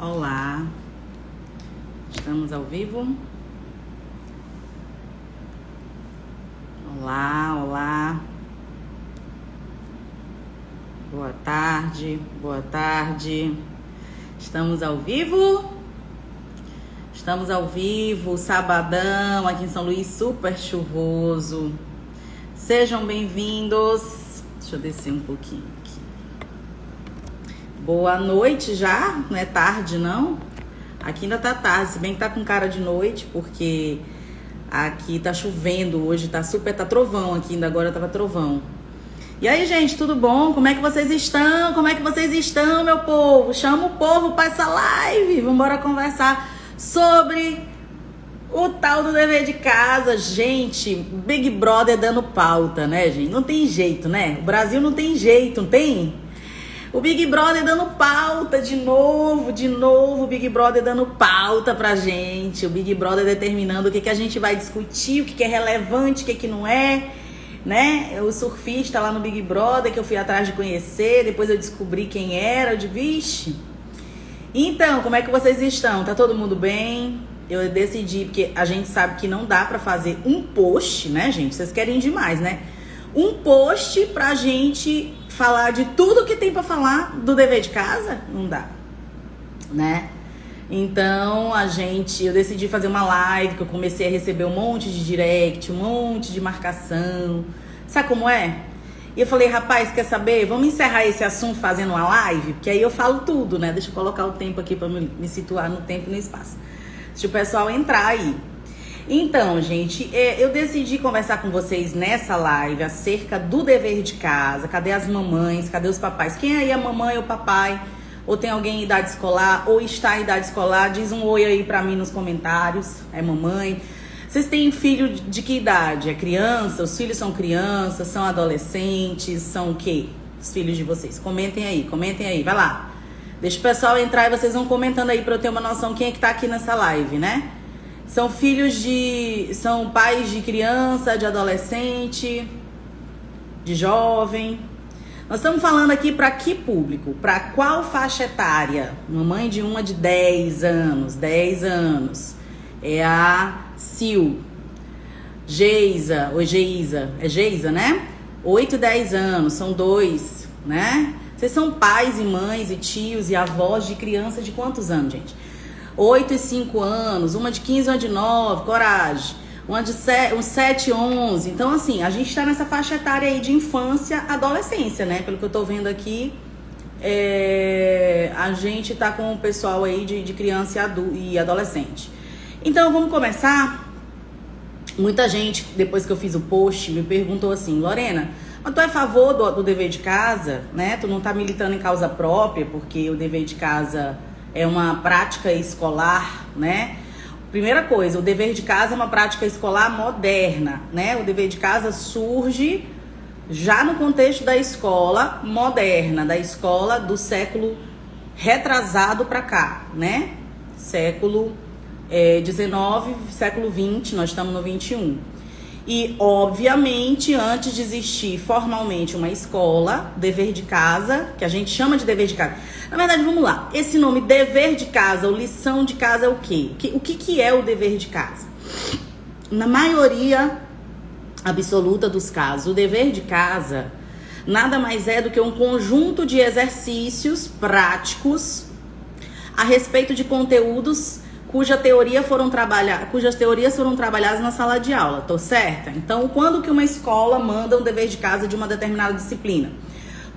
Olá, estamos ao vivo? Olá, olá. Boa tarde, boa tarde. Estamos ao vivo? Estamos ao vivo, sabadão, aqui em São Luís, super chuvoso. Sejam bem-vindos. Deixa eu descer um pouquinho aqui. Boa noite já, não é tarde não? Aqui ainda tá tarde, se bem que tá com cara de noite, porque aqui tá chovendo hoje, tá trovão aqui, ainda agora tava trovão. E aí, gente, tudo bom? Como é que vocês estão? Como é que vocês estão, meu povo? Chama o povo para essa live, vamos embora conversar sobre o tal do dever de casa. Gente, Big Brother dando pauta, né, gente? Não tem jeito, né? O Brasil não tem jeito, não tem? O Big Brother dando pauta de novo, o Big Brother dando pauta pra gente. O Big Brother determinando o que a gente vai discutir, o que é relevante, o que não é, né? O surfista lá no Big Brother, que eu fui atrás de conhecer, depois eu descobri quem era, eu disse, vixe. Então, como é que vocês estão? Tá todo mundo bem? Eu decidi, porque a gente sabe que não dá pra fazer um post, né, gente? Vocês querem demais, né? Um post pra gente falar de tudo que tem pra falar do dever de casa? Não dá, né? Então, eu decidi fazer uma live, que eu comecei a receber um monte de direct, um monte de marcação. Sabe como é? E eu falei, rapaz, quer saber? Vamos encerrar esse assunto fazendo uma live? Porque aí eu falo tudo, né? Deixa eu colocar o tempo aqui pra me situar no tempo e no espaço. Deixa o pessoal entrar aí. Então, gente, eu decidi conversar com vocês nessa live acerca do dever de casa. Cadê as mamães? Cadê os papais? Quem aí é a mamãe ou o papai? Ou tem alguém em idade escolar? Ou está em idade escolar? Diz um oi aí pra mim nos comentários. É mamãe? Vocês têm filho de que idade? É criança? Os filhos são crianças? São adolescentes? São o quê? Os filhos de vocês? Comentem aí. Vai lá. Deixa o pessoal entrar e vocês vão comentando aí pra eu ter uma noção quem é que tá aqui nessa live, né? São pais de criança, de adolescente, de jovem. Nós estamos falando aqui para que público? Para qual faixa etária? Mamãe de uma de 10 anos. 10 anos. É a Sil. Geisa, ou Geisa. É Geisa, né? 8 e 10 anos. São dois, né? Vocês são pais e mães e tios e avós de criança de quantos anos, gente? 8 e 5 anos, uma de 15, uma de 9, coragem. Uma de 7 e 11. Então, assim, a gente tá nessa faixa etária aí de infância, adolescência, né? Pelo que eu tô vendo aqui, a gente tá com o pessoal aí de criança e adolescente. Então, vamos começar. Muita gente, depois que eu fiz o post, me perguntou assim, Lorena, mas tu é a favor do dever de casa, né? Tu não tá militando em causa própria, porque o dever de casa é uma prática escolar, né? Primeira coisa, o dever de casa é uma prática escolar moderna, né? O dever de casa surge já no contexto da escola moderna, da escola do século retrasado para cá, né? Século 19, século 20, nós estamos no 21. E, obviamente, antes de existir formalmente uma escola, dever de casa, que a gente chama de dever de casa. Na verdade, vamos lá. Esse nome dever de casa ou lição de casa é o quê? O que é o dever de casa? Na maioria absoluta dos casos, o dever de casa nada mais é do que um conjunto de exercícios práticos a respeito de conteúdos cujas teorias foram trabalhadas na sala de aula, tô certa? Então, quando que uma escola manda um dever de casa de uma determinada disciplina?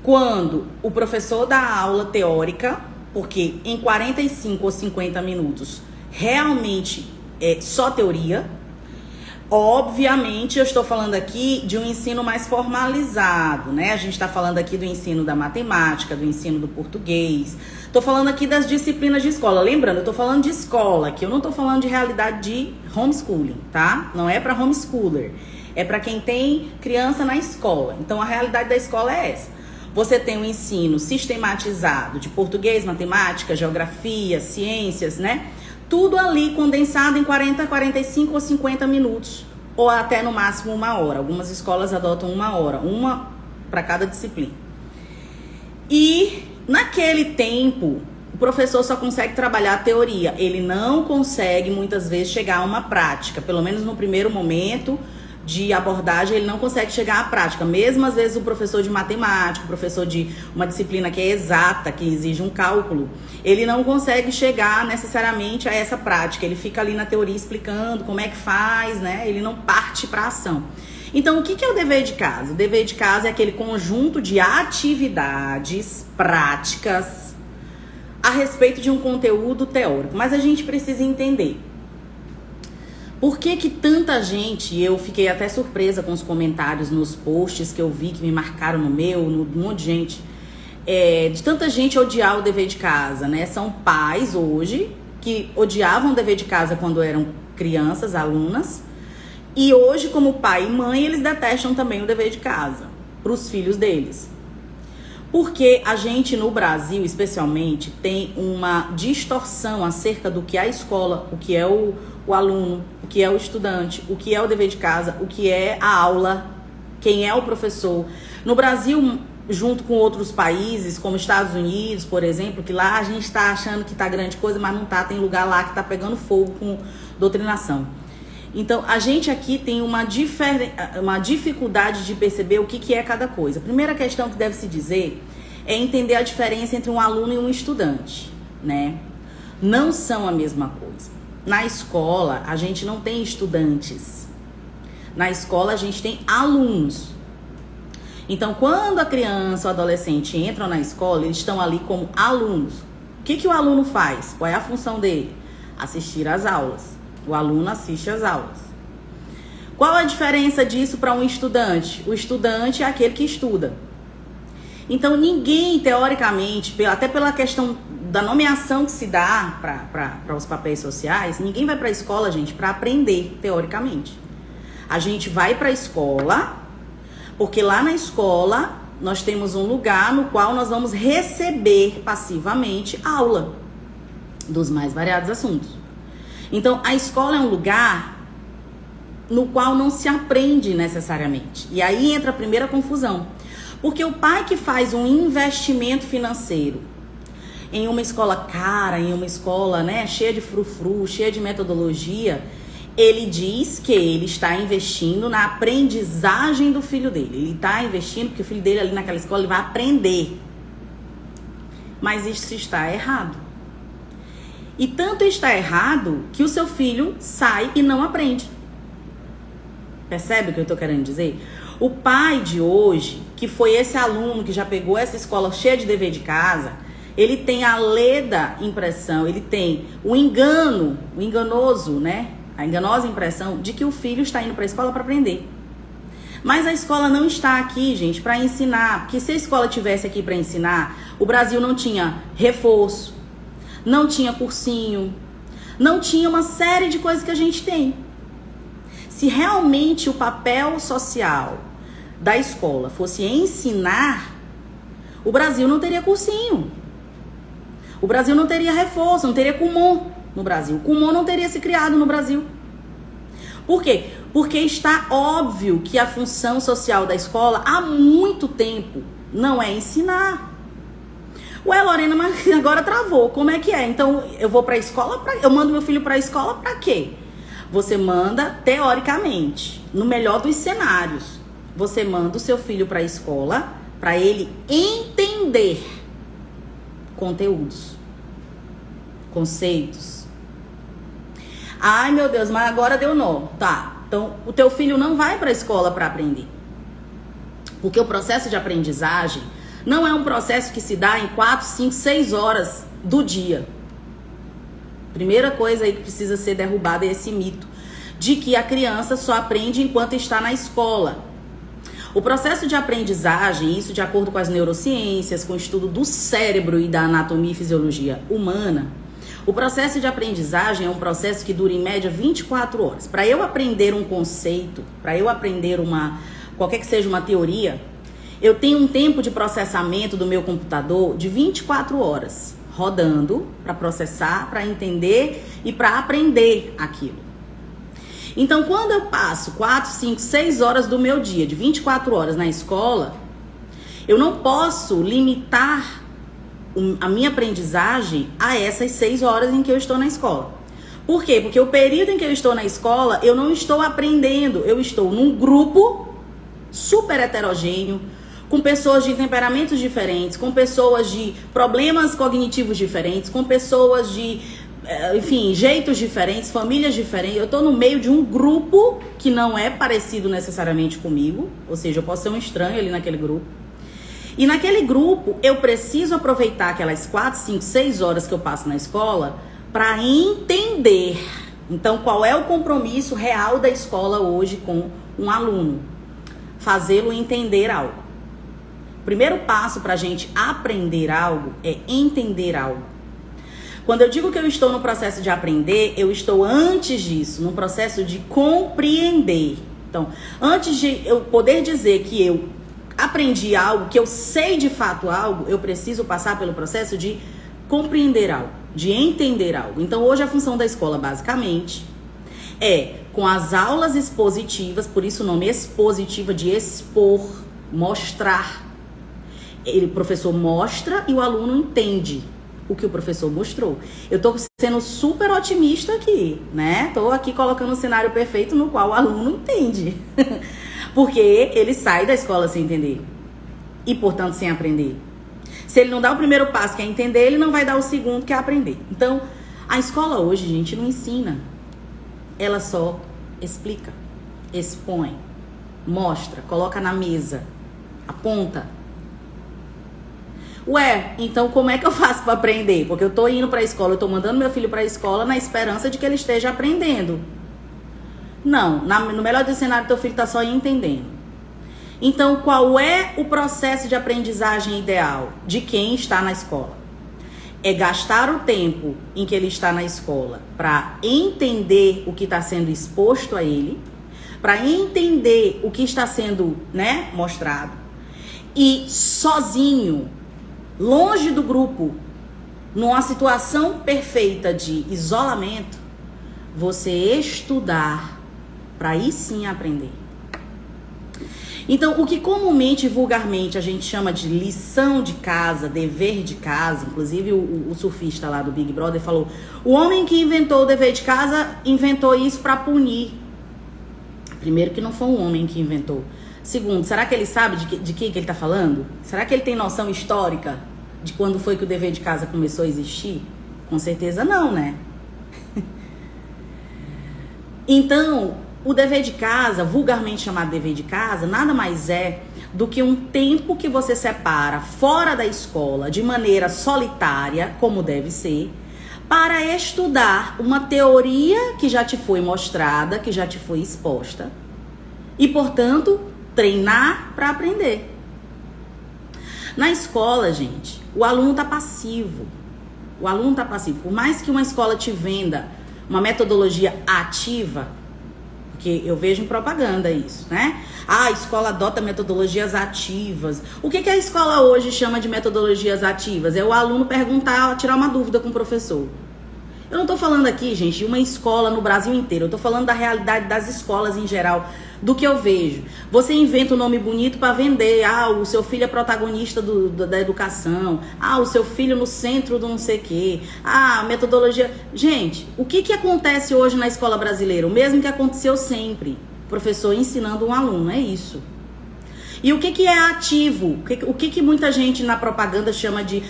Quando o professor dá aula teórica, porque em 45 ou 50 minutos realmente é só teoria. Obviamente, eu estou falando aqui de um ensino mais formalizado, né? A gente está falando aqui do ensino da matemática, do ensino do português. Estou falando aqui das disciplinas de escola. Lembrando, eu estou falando de escola, que eu não estou falando de realidade de homeschooling, tá? Não é para homeschooler. É para quem tem criança na escola. Então, a realidade da escola é essa. Você tem um ensino sistematizado de português, matemática, geografia, ciências, né? Tudo ali condensado em 40, 45 ou 50 minutos. Ou até no máximo 1 hora. Algumas escolas adotam 1 hora. Uma para cada disciplina. E naquele tempo o professor só consegue trabalhar a teoria. Ele não consegue, muitas vezes, chegar a uma prática. Pelo menos no primeiro momento de abordagem, ele não consegue chegar à prática. Mesmo, às vezes, o professor de matemática, o professor de uma disciplina que é exata, que exige um cálculo, ele não consegue chegar necessariamente a essa prática. Ele fica ali na teoria explicando como é que faz, né? Ele não parte para a ação. Então, o que é o dever de casa? O dever de casa é aquele conjunto de atividades práticas a respeito de um conteúdo teórico. Mas a gente precisa entender por que tanta gente, eu fiquei até surpresa com os comentários nos posts que eu vi, que me marcaram no meu, no monte de gente, de tanta gente odiar o dever de casa, né? São pais hoje que odiavam o dever de casa quando eram crianças, alunas, e hoje, como pai e mãe, eles detestam também o dever de casa para os filhos deles. Porque a gente no Brasil, especialmente, tem uma distorção acerca do que é a escola, o que é o aluno, o que é o estudante, o que é o dever de casa, o que é a aula, quem é o professor. No Brasil, junto com outros países, como Estados Unidos, por exemplo, que lá a gente está achando que está grande coisa, mas não está, tem lugar lá que está pegando fogo com doutrinação. Então, a gente aqui tem uma dificuldade de perceber o que é cada coisa. A primeira questão que deve se dizer é entender a diferença entre um aluno e um estudante, né? Não são a mesma coisa. Na escola, a gente não tem estudantes. Na escola, a gente tem alunos. Então, quando a criança ou adolescente entram na escola, eles estão ali como alunos. O que o aluno faz? Qual é a função dele? Assistir às aulas. O aluno assiste às aulas. Qual a diferença disso para um estudante? O estudante é aquele que estuda. Então, ninguém, teoricamente, até pela questão da nomeação que se dá para os papéis sociais, ninguém vai para a escola, gente, para aprender, teoricamente. A gente vai para a escola, porque lá na escola nós temos um lugar no qual nós vamos receber passivamente aula dos mais variados assuntos. Então, a escola é um lugar no qual não se aprende necessariamente. E aí entra a primeira confusão. Porque o pai que faz um investimento financeiro em uma escola cara, em uma escola, né, cheia de frufru, cheia de metodologia, ele diz que ele está investindo na aprendizagem do filho dele. Ele está investindo porque o filho dele ali naquela escola ele vai aprender. Mas isso está errado. E tanto está errado que o seu filho sai e não aprende. Percebe o que eu estou querendo dizer? O pai de hoje, que foi esse aluno que já pegou essa escola cheia de dever de casa, ele tem a leda impressão, ele tem o enganoso, né? A enganosa impressão de que o filho está indo para a escola para aprender. Mas a escola não está aqui, gente, para ensinar. Porque se a escola tivesse aqui para ensinar, o Brasil não tinha reforço, não tinha cursinho, não tinha uma série de coisas que a gente tem. Se realmente o papel social da escola fosse ensinar, o Brasil não teria cursinho. O Brasil não teria reforço, não teria Kumon no Brasil. O Kumon não teria se criado no Brasil. Por quê? Porque está óbvio que a função social da escola há muito tempo não é ensinar. Ué, Lorena, mas agora travou. Como é que é? Então, eu vou para a escola, eu mando meu filho para a escola para quê? Você manda, teoricamente, no melhor dos cenários, você manda o seu filho para a escola para ele entender conteúdos, conceitos. Ai, meu Deus, mas agora deu nó. Tá, então o teu filho não vai para a escola para aprender. Porque o processo de aprendizagem não é um processo que se dá em 4, 5, 6 horas do dia. Primeira coisa aí que precisa ser derrubada é esse mito de que a criança só aprende enquanto está na escola. O processo de aprendizagem, isso de acordo com as neurociências, com o estudo do cérebro e da anatomia e fisiologia humana, o processo de aprendizagem é um processo que dura em média 24 horas. Para eu aprender um conceito, para eu aprender qualquer que seja uma teoria, eu tenho um tempo de processamento do meu computador de 24 horas, rodando para processar, para entender e para aprender aquilo. Então, quando eu passo 4, 5, 6 horas do meu dia, de 24 horas na escola, eu não posso limitar a minha aprendizagem a essas 6 horas em que eu estou na escola. Por quê? Porque o período em que eu estou na escola, eu não estou aprendendo, eu estou num grupo super heterogêneo, com pessoas de temperamentos diferentes, com pessoas de problemas cognitivos diferentes, com pessoas de, enfim, jeitos diferentes, famílias diferentes. Eu estou no meio de um grupo que não é parecido necessariamente comigo, ou seja, eu posso ser um estranho ali naquele grupo. E naquele grupo, eu preciso aproveitar aquelas 4, 5, 6 horas que eu passo na escola para entender. Então, qual é o compromisso real da escola hoje com um aluno? Fazê-lo entender algo. O primeiro passo para a gente aprender algo é entender algo. Quando eu digo que eu estou no processo de aprender, eu estou antes disso, no processo de compreender. Então, antes de eu poder dizer que eu aprendi algo, que eu sei de fato algo, eu preciso passar pelo processo de compreender algo, de entender algo. Então, hoje a função da escola, basicamente, é com as aulas expositivas, por isso o nome expositiva, de expor, mostrar. O professor mostra e o aluno entende o que o professor mostrou. Eu tô sendo super otimista aqui, né? Tô aqui colocando um cenário perfeito no qual o aluno entende. Porque ele sai da escola sem entender. E, portanto, sem aprender. Se ele não dá o primeiro passo, que é entender, ele não vai dar o segundo, que é aprender. Então, a escola hoje, gente, não ensina. Ela só explica, expõe, mostra, coloca na mesa, aponta. Ué, então como é que eu faço para aprender? Porque eu tô indo para a escola, eu tô mandando meu filho para a escola na esperança de que ele esteja aprendendo. Não, no melhor do cenário, teu filho tá só entendendo. Então, qual é o processo de aprendizagem ideal de quem está na escola? É gastar o tempo em que ele está na escola para entender o que está sendo exposto a ele, para entender o que está sendo, né, mostrado, e sozinho, longe do grupo, numa situação perfeita de isolamento, você estudar para aí sim aprender. Então, o que comumente e vulgarmente a gente chama de lição de casa, dever de casa, inclusive o surfista lá do Big Brother falou, o homem que inventou o dever de casa inventou isso para punir. Primeiro, que não foi um homem que inventou. Segundo, será que ele sabe de que ele está falando? Será que ele tem noção histórica de quando foi que o dever de casa começou a existir? Com certeza não, né? Então, o dever de casa, vulgarmente chamado dever de casa, nada mais é do que um tempo que você separa fora da escola, de maneira solitária, como deve ser, para estudar uma teoria que já te foi mostrada, que já te foi exposta, e, portanto, treinar para aprender. Na escola, gente, o aluno está passivo. O aluno está passivo. Por mais que uma escola te venda uma metodologia ativa, porque eu vejo em propaganda isso, né? A escola adota metodologias ativas. O que a escola hoje chama de metodologias ativas? É o aluno perguntar, tirar uma dúvida com o professor. Eu não tô falando aqui, gente, de uma escola no Brasil inteiro. Eu tô falando da realidade das escolas em geral, do que eu vejo. Você inventa um nome bonito para vender. Ah, o seu filho é protagonista da educação. Ah, o seu filho no centro do não sei o quê. Ah, metodologia. Gente, o que acontece hoje na escola brasileira? O mesmo que aconteceu sempre. Professor ensinando um aluno, é isso. E o que é ativo? O que muita gente na propaganda chama de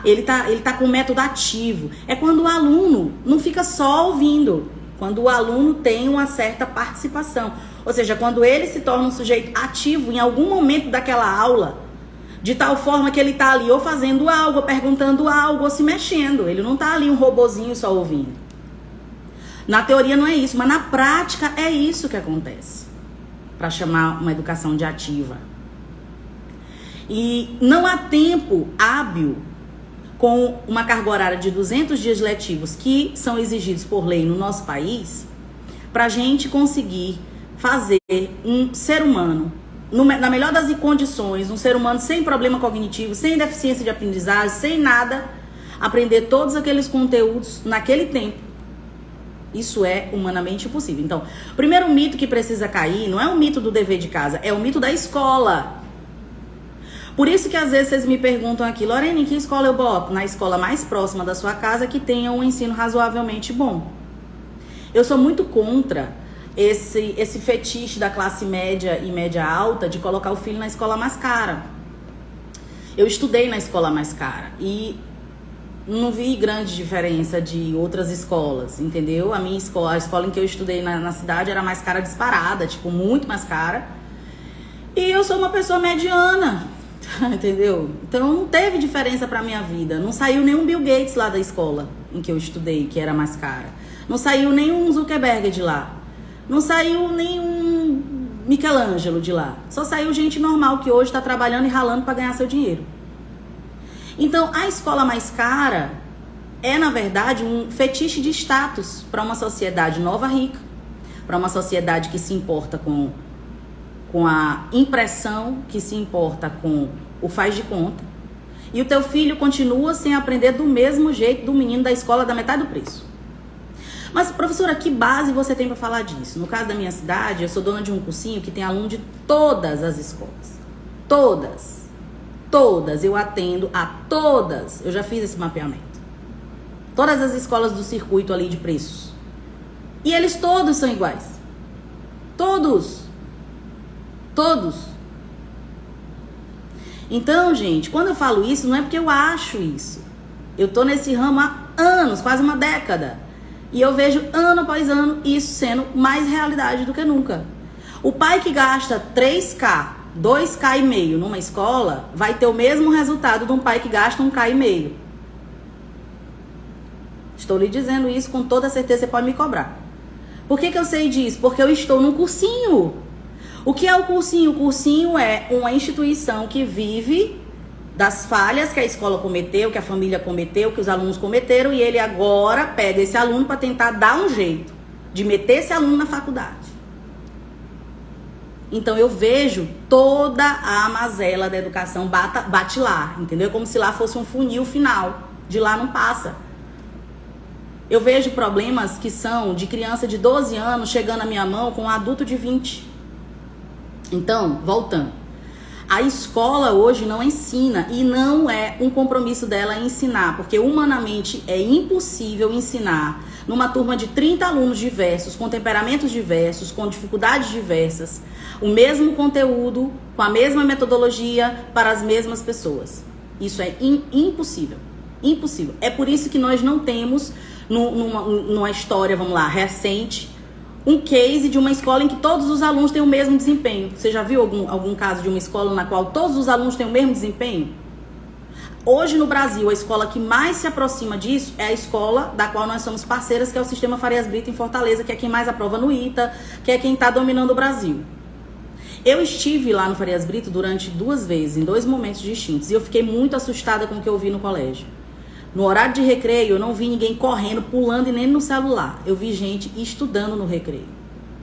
ele tá com método ativo. É quando o aluno não fica só ouvindo, quando o aluno tem uma certa participação. Ou seja, quando ele se torna um sujeito ativo em algum momento daquela aula, de tal forma que ele tá ali ou fazendo algo, ou perguntando algo, ou se mexendo. Ele não tá ali um robozinho só ouvindo. Na teoria não é isso, mas na prática é isso que acontece. Para chamar uma educação de ativa. E não há tempo hábil com uma carga horária de 200 dias letivos que são exigidos por lei no nosso país, para a gente conseguir fazer um ser humano, na melhor das condições, um ser humano sem problema cognitivo, sem deficiência de aprendizagem, sem nada, aprender todos aqueles conteúdos naquele tempo. Isso é humanamente impossível. Então, o primeiro mito que precisa cair não é o mito do dever de casa, é o mito da escola. Por isso que às vezes vocês me perguntam aqui, Lorena, em que escola eu boto? Na escola mais próxima da sua casa que tenha um ensino razoavelmente bom. Eu sou muito contra esse fetiche da classe média e média alta de colocar o filho na escola mais cara. Eu estudei na escola mais cara e não vi grande diferença de outras escolas, entendeu? A escola em que eu estudei na cidade era mais cara disparada, tipo, muito mais cara. E eu sou uma pessoa mediana, entendeu? Então não teve diferença pra minha vida. Não saiu nenhum Bill Gates lá da escola em que eu estudei, que era mais cara. Não saiu nenhum Zuckerberg de lá. Não saiu nenhum Michelangelo de lá. Só saiu gente normal que hoje tá trabalhando e ralando pra ganhar seu dinheiro. Então, a escola mais cara é, na verdade, um fetiche de status para uma sociedade nova rica, para uma sociedade que se importa com a impressão, que se importa com o faz de conta. E o teu filho continua sem aprender do mesmo jeito do menino da escola da metade do preço. Mas, professora, que base você tem para falar disso? No caso da minha cidade, eu sou dona de um cursinho que tem aluno de todas as escolas. Todas. Todas. Eu atendo a todas. Eu já fiz esse mapeamento. Todas as escolas do circuito ali de preços. E eles todos são iguais. Todos. Todos. Então, gente, quando eu falo isso, não é porque eu acho isso. Eu tô nesse ramo há anos, quase uma década. E eu vejo ano após ano isso sendo mais realidade do que nunca. O pai que gasta 3K, 2K e meio numa escola vai ter o mesmo resultado de um pai que gasta 1K e meio. Estou lhe dizendo isso com toda certeza, você pode me cobrar. Por que eu sei disso? Porque eu estou num cursinho. O que é o cursinho? O cursinho é uma instituição que vive das falhas que a escola cometeu, que a família cometeu, que os alunos cometeram, e ele agora pega esse aluno para tentar dar um jeito de meter esse aluno na faculdade. Então eu vejo toda a mazela da educação bate lá, entendeu? Como se lá fosse um funil final, de lá não passa. Eu vejo problemas que são de criança de 12 anos chegando à minha mão com um adulto de 20. Então, voltando. A escola hoje não ensina e não é um compromisso dela ensinar, porque humanamente é impossível ensinar numa turma de 30 alunos diversos, com temperamentos diversos, com dificuldades diversas, o mesmo conteúdo, com a mesma metodologia para as mesmas pessoas. Isso é impossível. Impossível. É por isso que nós não temos, numa história, vamos lá, recente, um case de uma escola em que todos os alunos têm o mesmo desempenho. Você já viu algum caso de uma escola na qual todos os alunos têm o mesmo desempenho? Hoje no Brasil, a escola que mais se aproxima disso é a escola da qual nós somos parceiras, que é o Sistema Farias Brito em Fortaleza, que é quem mais aprova no ITA, que é quem está dominando o Brasil. Eu estive lá no Farias Brito durante 2 vezes, em 2 momentos distintos, e eu fiquei muito assustada com o que eu vi no colégio. No horário de recreio, eu não vi ninguém correndo, pulando e nem no celular. Eu vi gente estudando no recreio,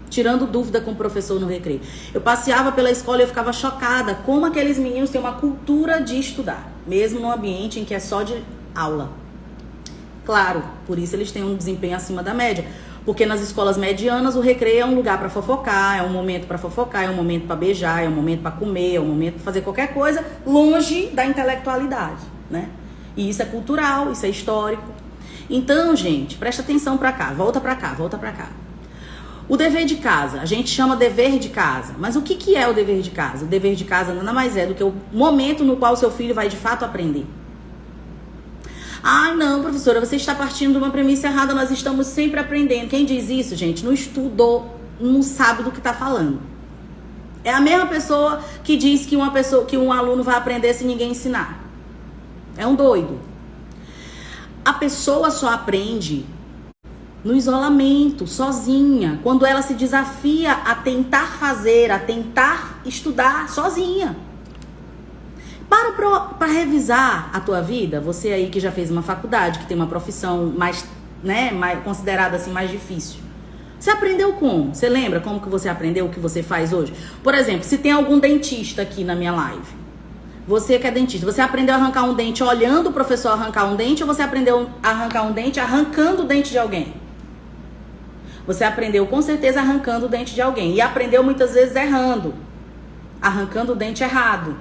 tirando dúvida com o professor no recreio. Eu passeava pela escola e eu ficava chocada como aqueles meninos têm uma cultura de estudar, mesmo num ambiente em que é só de aula. Claro, por isso eles têm um desempenho acima da média. Porque nas escolas medianas o recreio é um lugar para fofocar, é um momento para fofocar, é um momento para beijar, é um momento para comer, é um momento para fazer qualquer coisa longe da intelectualidade, né? E isso é cultural, isso é histórico. Então, gente, presta atenção pra cá, volta pra cá, volta pra cá. O dever de casa, a gente chama dever de casa. Mas o que é o dever de casa? O dever de casa nada mais é do que o momento no qual o seu filho vai de fato aprender. Ai, não, professora, você está partindo de uma premissa errada, nós estamos sempre aprendendo. Quem diz isso, gente, não estudou, não sabe do que está falando. É a mesma pessoa que diz que um aluno vai aprender se ninguém ensinar. É um doido. A pessoa só aprende no isolamento, sozinha, quando ela se desafia a tentar fazer, a tentar estudar sozinha. Para revisar a tua vida, você aí que já fez uma faculdade, que tem uma profissão mais, né, mais considerada assim mais difícil. Você aprendeu como? Você lembra como que você aprendeu o que você faz hoje? Por exemplo, se tem algum dentista aqui na minha live, você que é dentista, você aprendeu a arrancar um dente olhando o professor arrancar um dente, ou você aprendeu a arrancar um dente arrancando o dente de alguém? Você aprendeu com certeza arrancando o dente de alguém. E aprendeu muitas vezes errando, arrancando o dente errado.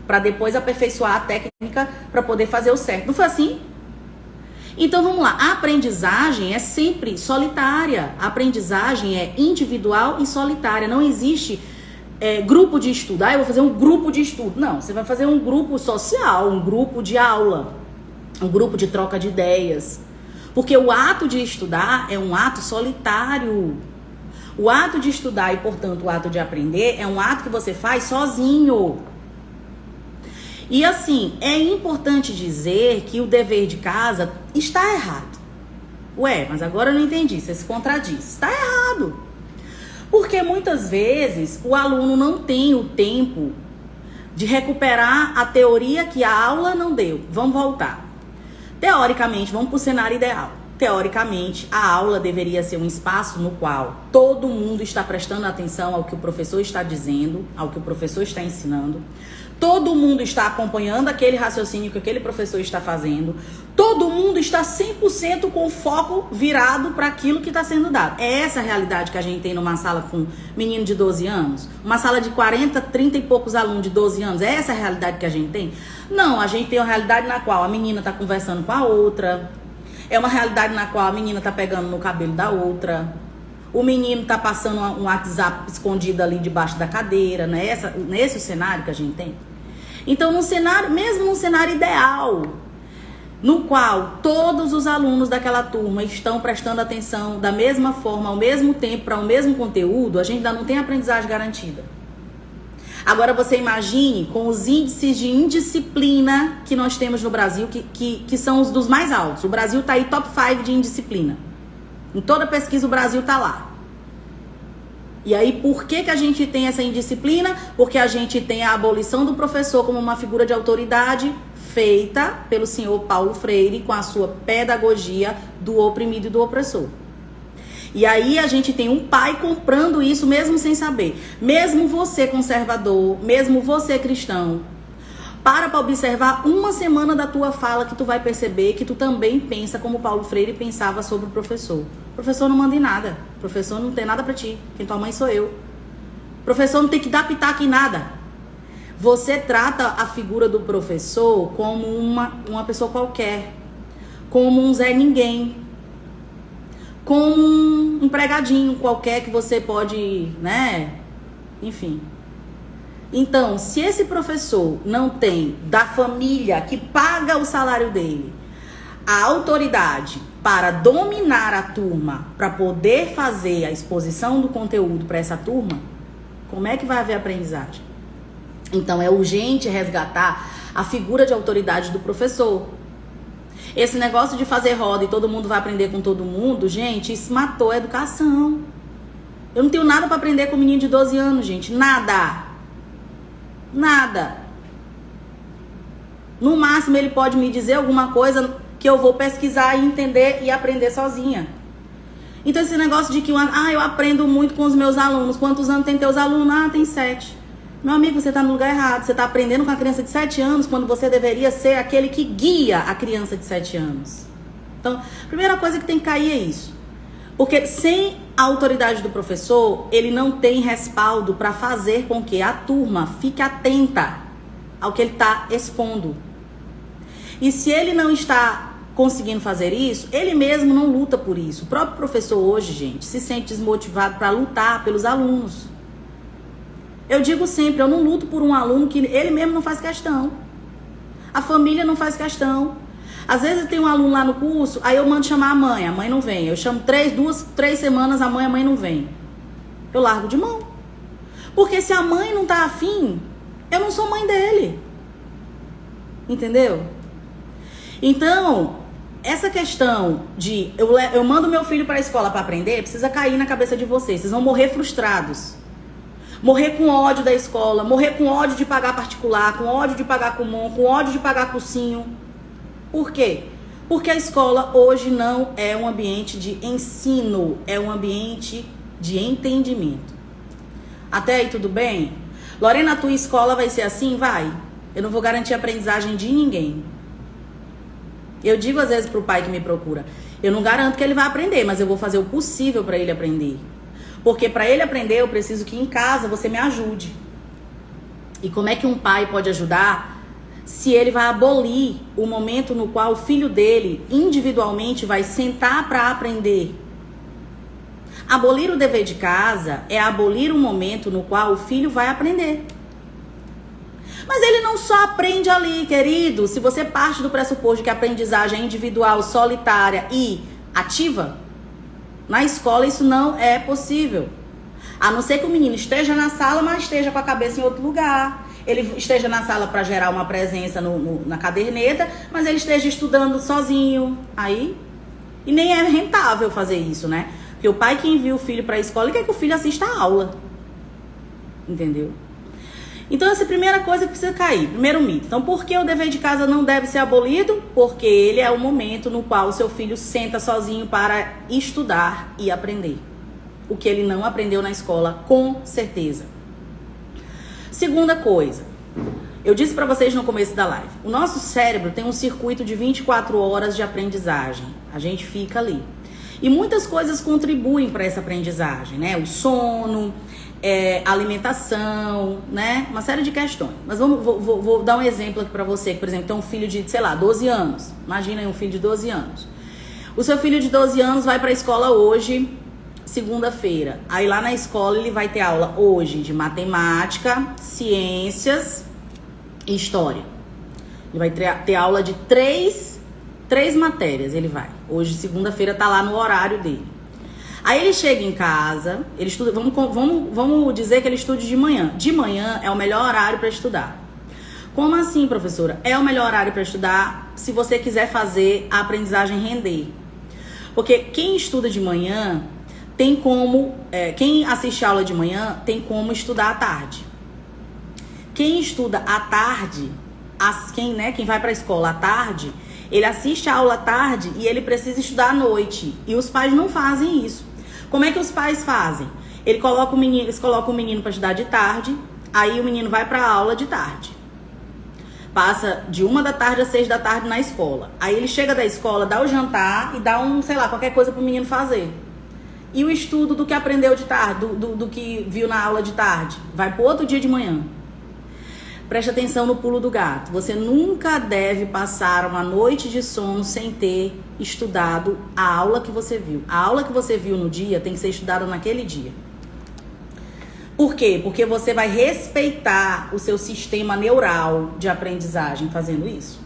para depois aperfeiçoar a técnica para poder fazer o certo. Não foi assim? Então vamos lá, a aprendizagem é sempre solitária, a aprendizagem é individual e solitária, não existe grupo de estudo. Eu vou fazer um grupo de estudo. Não, você vai fazer um grupo social, um grupo de aula, um grupo de troca de ideias, porque o ato de estudar é um ato solitário. O ato de estudar e, portanto, o ato de aprender é um ato que você faz sozinho. E assim, é importante dizer que o dever de casa está errado. Ué, mas agora eu não entendi, você se contradiz. Está errado. Porque muitas vezes o aluno não tem o tempo de recuperar a teoria que a aula não deu. Vamos voltar. Teoricamente, vamos para o cenário ideal. Teoricamente, a aula deveria ser um espaço no qual todo mundo está prestando atenção ao que o professor está dizendo, ao que o professor está ensinando. Todo mundo está acompanhando aquele raciocínio que aquele professor está fazendo. Todo mundo está 100% com o foco virado para aquilo que está sendo dado. É essa a realidade que a gente tem numa sala com menino de 12 anos? Uma sala de 40, 30 e poucos alunos de 12 anos? É essa a realidade que a gente tem? Não, a gente tem uma realidade na qual a menina está conversando com a outra. É uma realidade na qual a menina está pegando no cabelo da outra. O menino está passando um WhatsApp escondido ali debaixo da cadeira, né? Nesse o cenário que a gente tem. Então, mesmo num cenário ideal, no qual todos os alunos daquela turma estão prestando atenção da mesma forma, ao mesmo tempo, para o mesmo conteúdo, a gente ainda não tem aprendizagem garantida. Agora, você imagine com os índices de indisciplina que nós temos no Brasil, que são os dos mais altos. O Brasil está aí top 5 de indisciplina. Em toda pesquisa o Brasil está lá. E aí, por que a gente tem essa indisciplina? Porque a gente tem a abolição do professor como uma figura de autoridade feita pelo senhor Paulo Freire com a sua pedagogia do oprimido e do opressor. E aí a gente tem um pai comprando isso mesmo sem saber. Mesmo você conservador, mesmo você cristão, para observar uma semana da tua fala que tu vai perceber que tu também pensa como Paulo Freire pensava sobre o professor. O professor não manda em nada. O professor não tem nada pra ti. Quem tua mãe sou eu. O professor não tem que dar pitaco em nada. Você trata a figura do professor como uma pessoa qualquer. Como um Zé Ninguém. Como um empregadinho qualquer que você pode, né? Enfim. Então, se esse professor não tem da família que paga o salário dele a autoridade para dominar a turma, para poder fazer a exposição do conteúdo para essa turma, como é que vai haver aprendizagem? Então, é urgente resgatar a figura de autoridade do professor. Esse negócio de fazer roda e todo mundo vai aprender com todo mundo, gente, isso matou a educação. Eu não tenho nada para aprender com um menino de 12 anos, gente. Nada. Nada. No máximo, ele pode me dizer alguma coisa que eu vou pesquisar e entender e aprender sozinha. Então, esse negócio de que eu aprendo muito com os meus alunos. Quantos anos tem teus alunos? Tem 7. Meu amigo, você está no lugar errado. Você está aprendendo com a criança de 7 anos quando você deveria ser aquele que guia a criança de 7 anos. Então, a primeira coisa que tem que cair é isso. Porque sem a autoridade do professor, ele não tem respaldo para fazer com que a turma fique atenta ao que ele está expondo. E se ele não está conseguindo fazer isso, ele mesmo não luta por isso. O próprio professor hoje, gente, se sente desmotivado para lutar pelos alunos. Eu digo sempre, eu não luto por um aluno que ele mesmo não faz questão. A família não faz questão. Às vezes tem um aluno lá no curso, aí eu mando chamar a mãe não vem. Eu chamo 3 semanas, a mãe não vem. Eu largo de mão. Porque se a mãe não tá afim, eu não sou mãe dele. Entendeu? Então, essa questão de eu mando meu filho para a escola para aprender, precisa cair na cabeça de vocês. Vocês vão morrer frustrados. Morrer com ódio da escola, morrer com ódio de pagar particular, com ódio de pagar comum, com ódio de pagar cursinho. Por quê? Porque a escola hoje não é um ambiente de ensino, é um ambiente de entendimento. Até aí tudo bem? Lorena, a tua escola vai ser assim? Vai. Eu não vou garantir a aprendizagem de ninguém. Eu digo às vezes pro pai que me procura, eu não garanto que ele vai aprender, mas eu vou fazer o possível para ele aprender. Porque para ele aprender, eu preciso que em casa você me ajude. E como é que um pai pode ajudar se ele vai abolir o momento no qual o filho dele individualmente vai sentar para aprender? Abolir o dever de casa é abolir o momento no qual o filho vai aprender. Mas ele não só aprende ali, querido. Se você parte do pressuposto de que a aprendizagem é individual, solitária e ativa, na escola isso não é possível. A não ser que o menino esteja na sala, mas esteja com a cabeça em outro lugar. Ele esteja na sala para gerar uma presença na caderneta, mas ele esteja estudando sozinho. Aí, e nem é rentável fazer isso, né? Porque o pai que envia o filho para a escola quer que o filho assista a aula. Entendeu? Então, essa é a primeira coisa que precisa cair. Primeiro mito. Então, por que o dever de casa não deve ser abolido? Porque ele é o momento no qual o seu filho senta sozinho para estudar e aprender. O que ele não aprendeu na escola, com certeza. Segunda coisa. Eu disse para vocês no começo da live. O nosso cérebro tem um circuito de 24 horas de aprendizagem. A gente fica ali. E muitas coisas contribuem para essa aprendizagem, né? O sono, alimentação, né? Uma série de questões. Mas vou dar um exemplo aqui para você, que, por exemplo, tem um filho de, 12 anos. Imagina aí um filho de 12 anos. O seu filho de 12 anos vai para a escola hoje, segunda-feira. Aí lá na escola ele vai ter aula hoje de matemática, ciências e história. Ele vai ter aula de três matérias, ele vai. Hoje, segunda-feira, tá lá no horário dele. Aí ele chega em casa, ele estuda, vamos dizer que ele estude de manhã. De manhã é o melhor horário para estudar. Como assim, professora? É o melhor horário para estudar se você quiser fazer a aprendizagem render. Porque quem estuda de manhã tem como, quem assiste a aula de manhã tem como estudar à tarde. Quem estuda à tarde, quem vai para a escola à tarde, ele assiste a aula à tarde e ele precisa estudar à noite. E os pais não fazem isso. Como é que os pais fazem? Eles colocam o menino para estudar de tarde, aí o menino vai para a aula de tarde. Passa de 1 da tarde às 6 da tarde na escola. Aí ele chega da escola, dá o jantar e dá qualquer coisa pro menino fazer. E o estudo do que aprendeu de tarde, do que viu na aula de tarde, vai pro outro dia de manhã. Preste atenção no pulo do gato. Você nunca deve passar uma noite de sono sem ter estudado a aula que você viu. A aula que você viu no dia tem que ser estudada naquele dia. Por quê? Porque você vai respeitar o seu sistema neural de aprendizagem fazendo isso.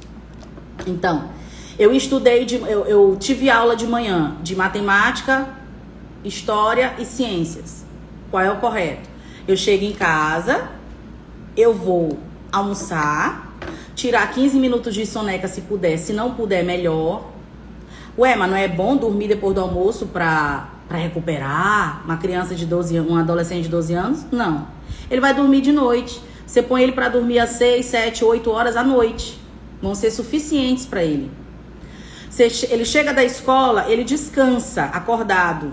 Então, eu tive aula de manhã de matemática, história e ciências. Qual é o correto? Eu chego em casa, eu vou almoçar, tirar 15 minutos de soneca se puder, se não puder, melhor. Ué, mas não é bom dormir depois do almoço pra recuperar uma criança de 12 anos, um adolescente de 12 anos? Não. Ele vai dormir de noite. Você põe ele pra dormir às 6, 7, 8 horas à noite. Vão ser suficientes pra ele. Ele chega da escola, ele descansa, acordado.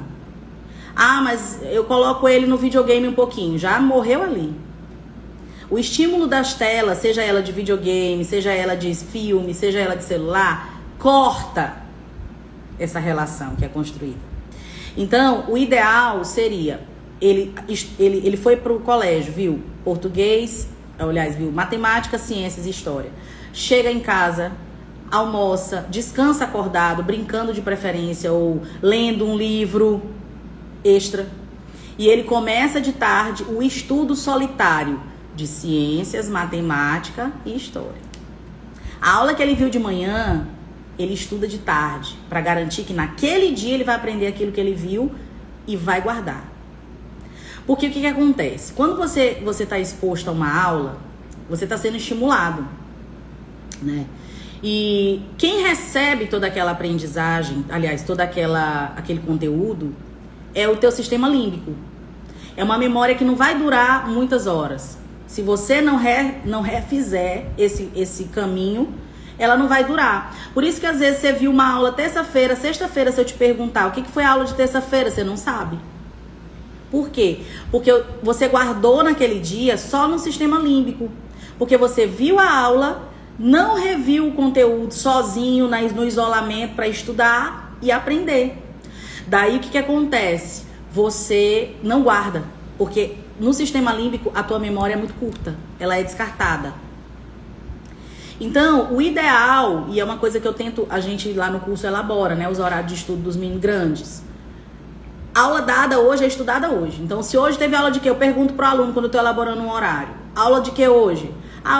Ah, mas eu coloco ele no videogame um pouquinho. Já morreu ali. O estímulo das telas, seja ela de videogame, seja ela de filme, seja ela de celular, corta essa relação que é construída. Então, o ideal seria, ele foi pro colégio, viu? Português, aliás, viu? Matemática, ciências e história. Chega em casa, almoça, descansa acordado, brincando de preferência ou lendo um livro extra. E ele começa de tarde o estudo solitário de ciências, matemática e história. A aula que ele viu de manhã, ele estuda de tarde, para garantir que naquele dia ele vai aprender aquilo que ele viu e vai guardar. Porque o que acontece? Quando você está exposto a uma aula, você está sendo estimulado, né? E quem recebe toda aquela aprendizagem, aliás, aquele conteúdo, é o teu sistema límbico. É uma memória que não vai durar muitas horas. Se você não refizer esse caminho, ela não vai durar. Por isso que às vezes você viu uma aula terça-feira, sexta-feira, se eu te perguntar o que foi a aula de terça-feira, você não sabe. Por quê? Porque você guardou naquele dia só no sistema límbico. Porque você viu a aula, não reviu o conteúdo sozinho no isolamento para estudar e aprender. Daí o que acontece? Você não guarda. Porque no sistema límbico a tua memória é muito curta, ela é descartada. Então, o ideal, e é uma coisa que a gente lá no curso elabora, né, os horários de estudo dos meninos grandes. Aula dada hoje é estudada hoje. Então, se hoje teve aula de quê? Eu pergunto pro aluno quando eu tô elaborando um horário. Aula de quê hoje?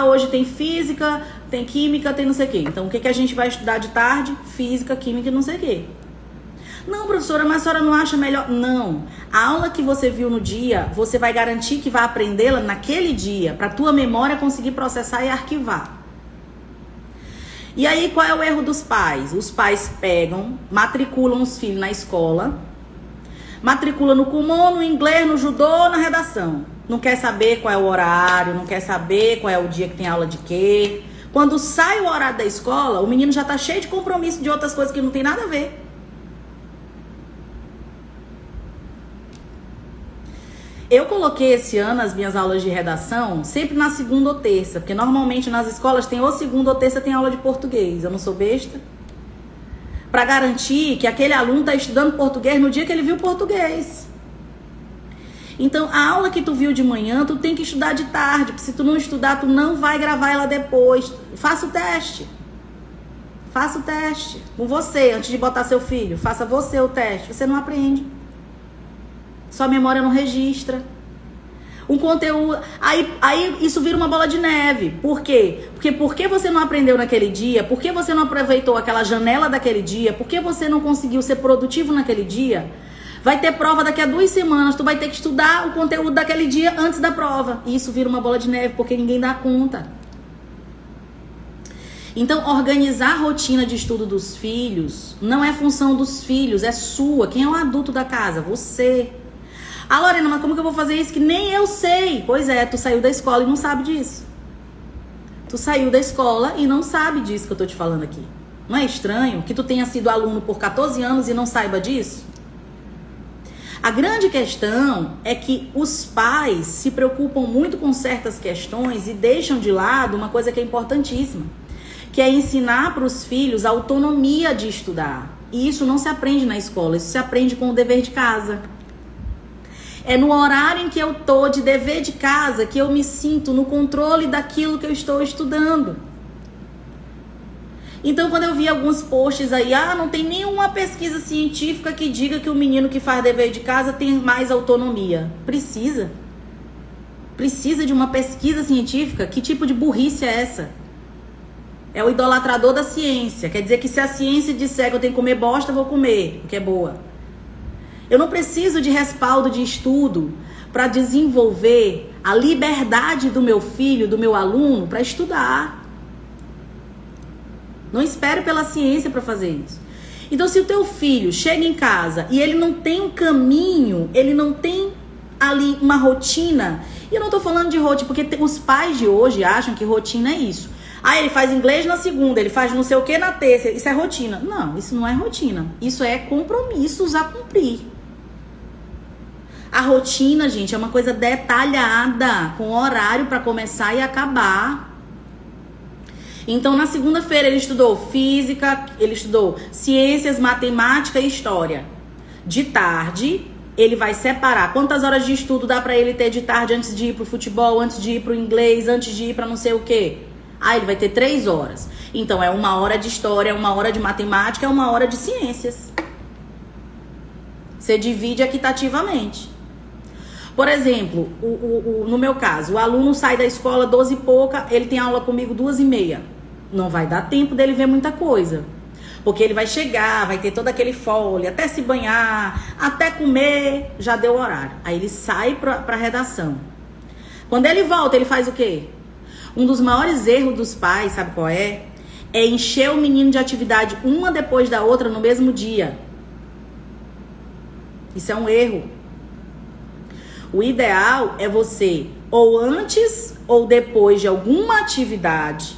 Hoje tem física, tem química, tem não sei o quê. Então, o que a gente vai estudar de tarde? Física, química e não sei o quê. Não, professora, mas a senhora não acha melhor? Não. A aula que você viu no dia, você vai garantir que vai aprendê-la naquele dia, para tua memória conseguir processar e arquivar. E aí, qual é o erro dos pais? Os pais pegam, matriculam os filhos na escola, matricula no Kumon, no inglês, no judô, na redação. Não quer saber qual é o horário, não quer saber qual é o dia que tem aula de quê. Quando sai o horário da escola, o menino já tá cheio de compromisso de outras coisas que não tem nada a ver. Eu coloquei esse ano as minhas aulas de redação sempre na segunda ou terça, porque normalmente nas escolas tem ou segunda ou terça tem aula de português. Eu não sou besta. Para garantir que aquele aluno está estudando português no dia que ele viu português. Então, a aula que tu viu de manhã, tu tem que estudar de tarde, porque se tu não estudar, tu não vai gravar ela depois. Faça o teste. Faça o teste com você, antes de botar seu filho. Faça você o teste. Você não aprende. Sua memória não registra. Um conteúdo... Aí isso vira uma bola de neve. Por quê? Porque você não aprendeu naquele dia? Por que você não aproveitou aquela janela daquele dia? Por que você não conseguiu ser produtivo naquele dia? Vai ter prova daqui a 2 semanas. Tu vai ter que estudar o conteúdo daquele dia antes da prova. E isso vira uma bola de neve, porque ninguém dá conta. Então, organizar a rotina de estudo dos filhos não é função dos filhos, é sua. Quem é o adulto da casa? Você. Lorena, mas como que eu vou fazer isso que nem eu sei? Pois é, tu saiu da escola e não sabe disso. Tu saiu da escola e não sabe disso que eu tô te falando aqui. Não é estranho que tu tenha sido aluno por 14 anos e não saiba disso? A grande questão é que os pais se preocupam muito com certas questões e deixam de lado uma coisa que é importantíssima, que é ensinar para os filhos a autonomia de estudar. E isso não se aprende na escola, isso se aprende com o dever de casa. É no horário em que eu tô de dever de casa que eu me sinto no controle daquilo que eu estou estudando. Então, quando eu vi alguns posts aí, não tem nenhuma pesquisa científica que diga que o menino que faz dever de casa tem mais autonomia. Precisa. Precisa de uma pesquisa científica? Que tipo de burrice é essa? É o idolatrador da ciência. Quer dizer que se a ciência disser que eu tenho que comer bosta, eu vou comer, porque é boa. Eu não preciso de respaldo de estudo para desenvolver a liberdade do meu filho, do meu aluno, para estudar. Não espere pela ciência para fazer isso. Então, se o teu filho chega em casa e ele não tem um caminho, ele não tem ali uma rotina, e eu não tô falando de rotina, porque os pais de hoje acham que rotina é isso. Ele faz inglês na segunda, ele faz não sei o que na terça, isso é rotina. Não, isso não é rotina. Isso é compromissos a cumprir. A rotina, gente, é uma coisa detalhada, com horário para começar e acabar. Então, na segunda-feira, ele estudou física, ele estudou ciências, matemática e história. De tarde, ele vai separar quantas horas de estudo dá para ele ter de tarde antes de ir pro futebol, antes de ir pro inglês, antes de ir para não sei o quê. Ele vai ter 3 horas. Então, é 1 hora de história, 1 hora de matemática, 1 hora de ciências. Você divide equitativamente. Por exemplo, no meu caso, o aluno sai da escola 12 e pouca, ele tem aula comigo 2h30. Não vai dar tempo dele ver muita coisa. Porque ele vai chegar, vai ter todo aquele fole, até se banhar, até comer, já deu o horário. Aí ele sai pra redação. Quando ele volta, ele faz o quê? Um dos maiores erros dos pais, sabe qual é? É encher o menino de atividade uma depois da outra no mesmo dia. Isso é um erro. O ideal é você, ou antes ou depois de alguma atividade,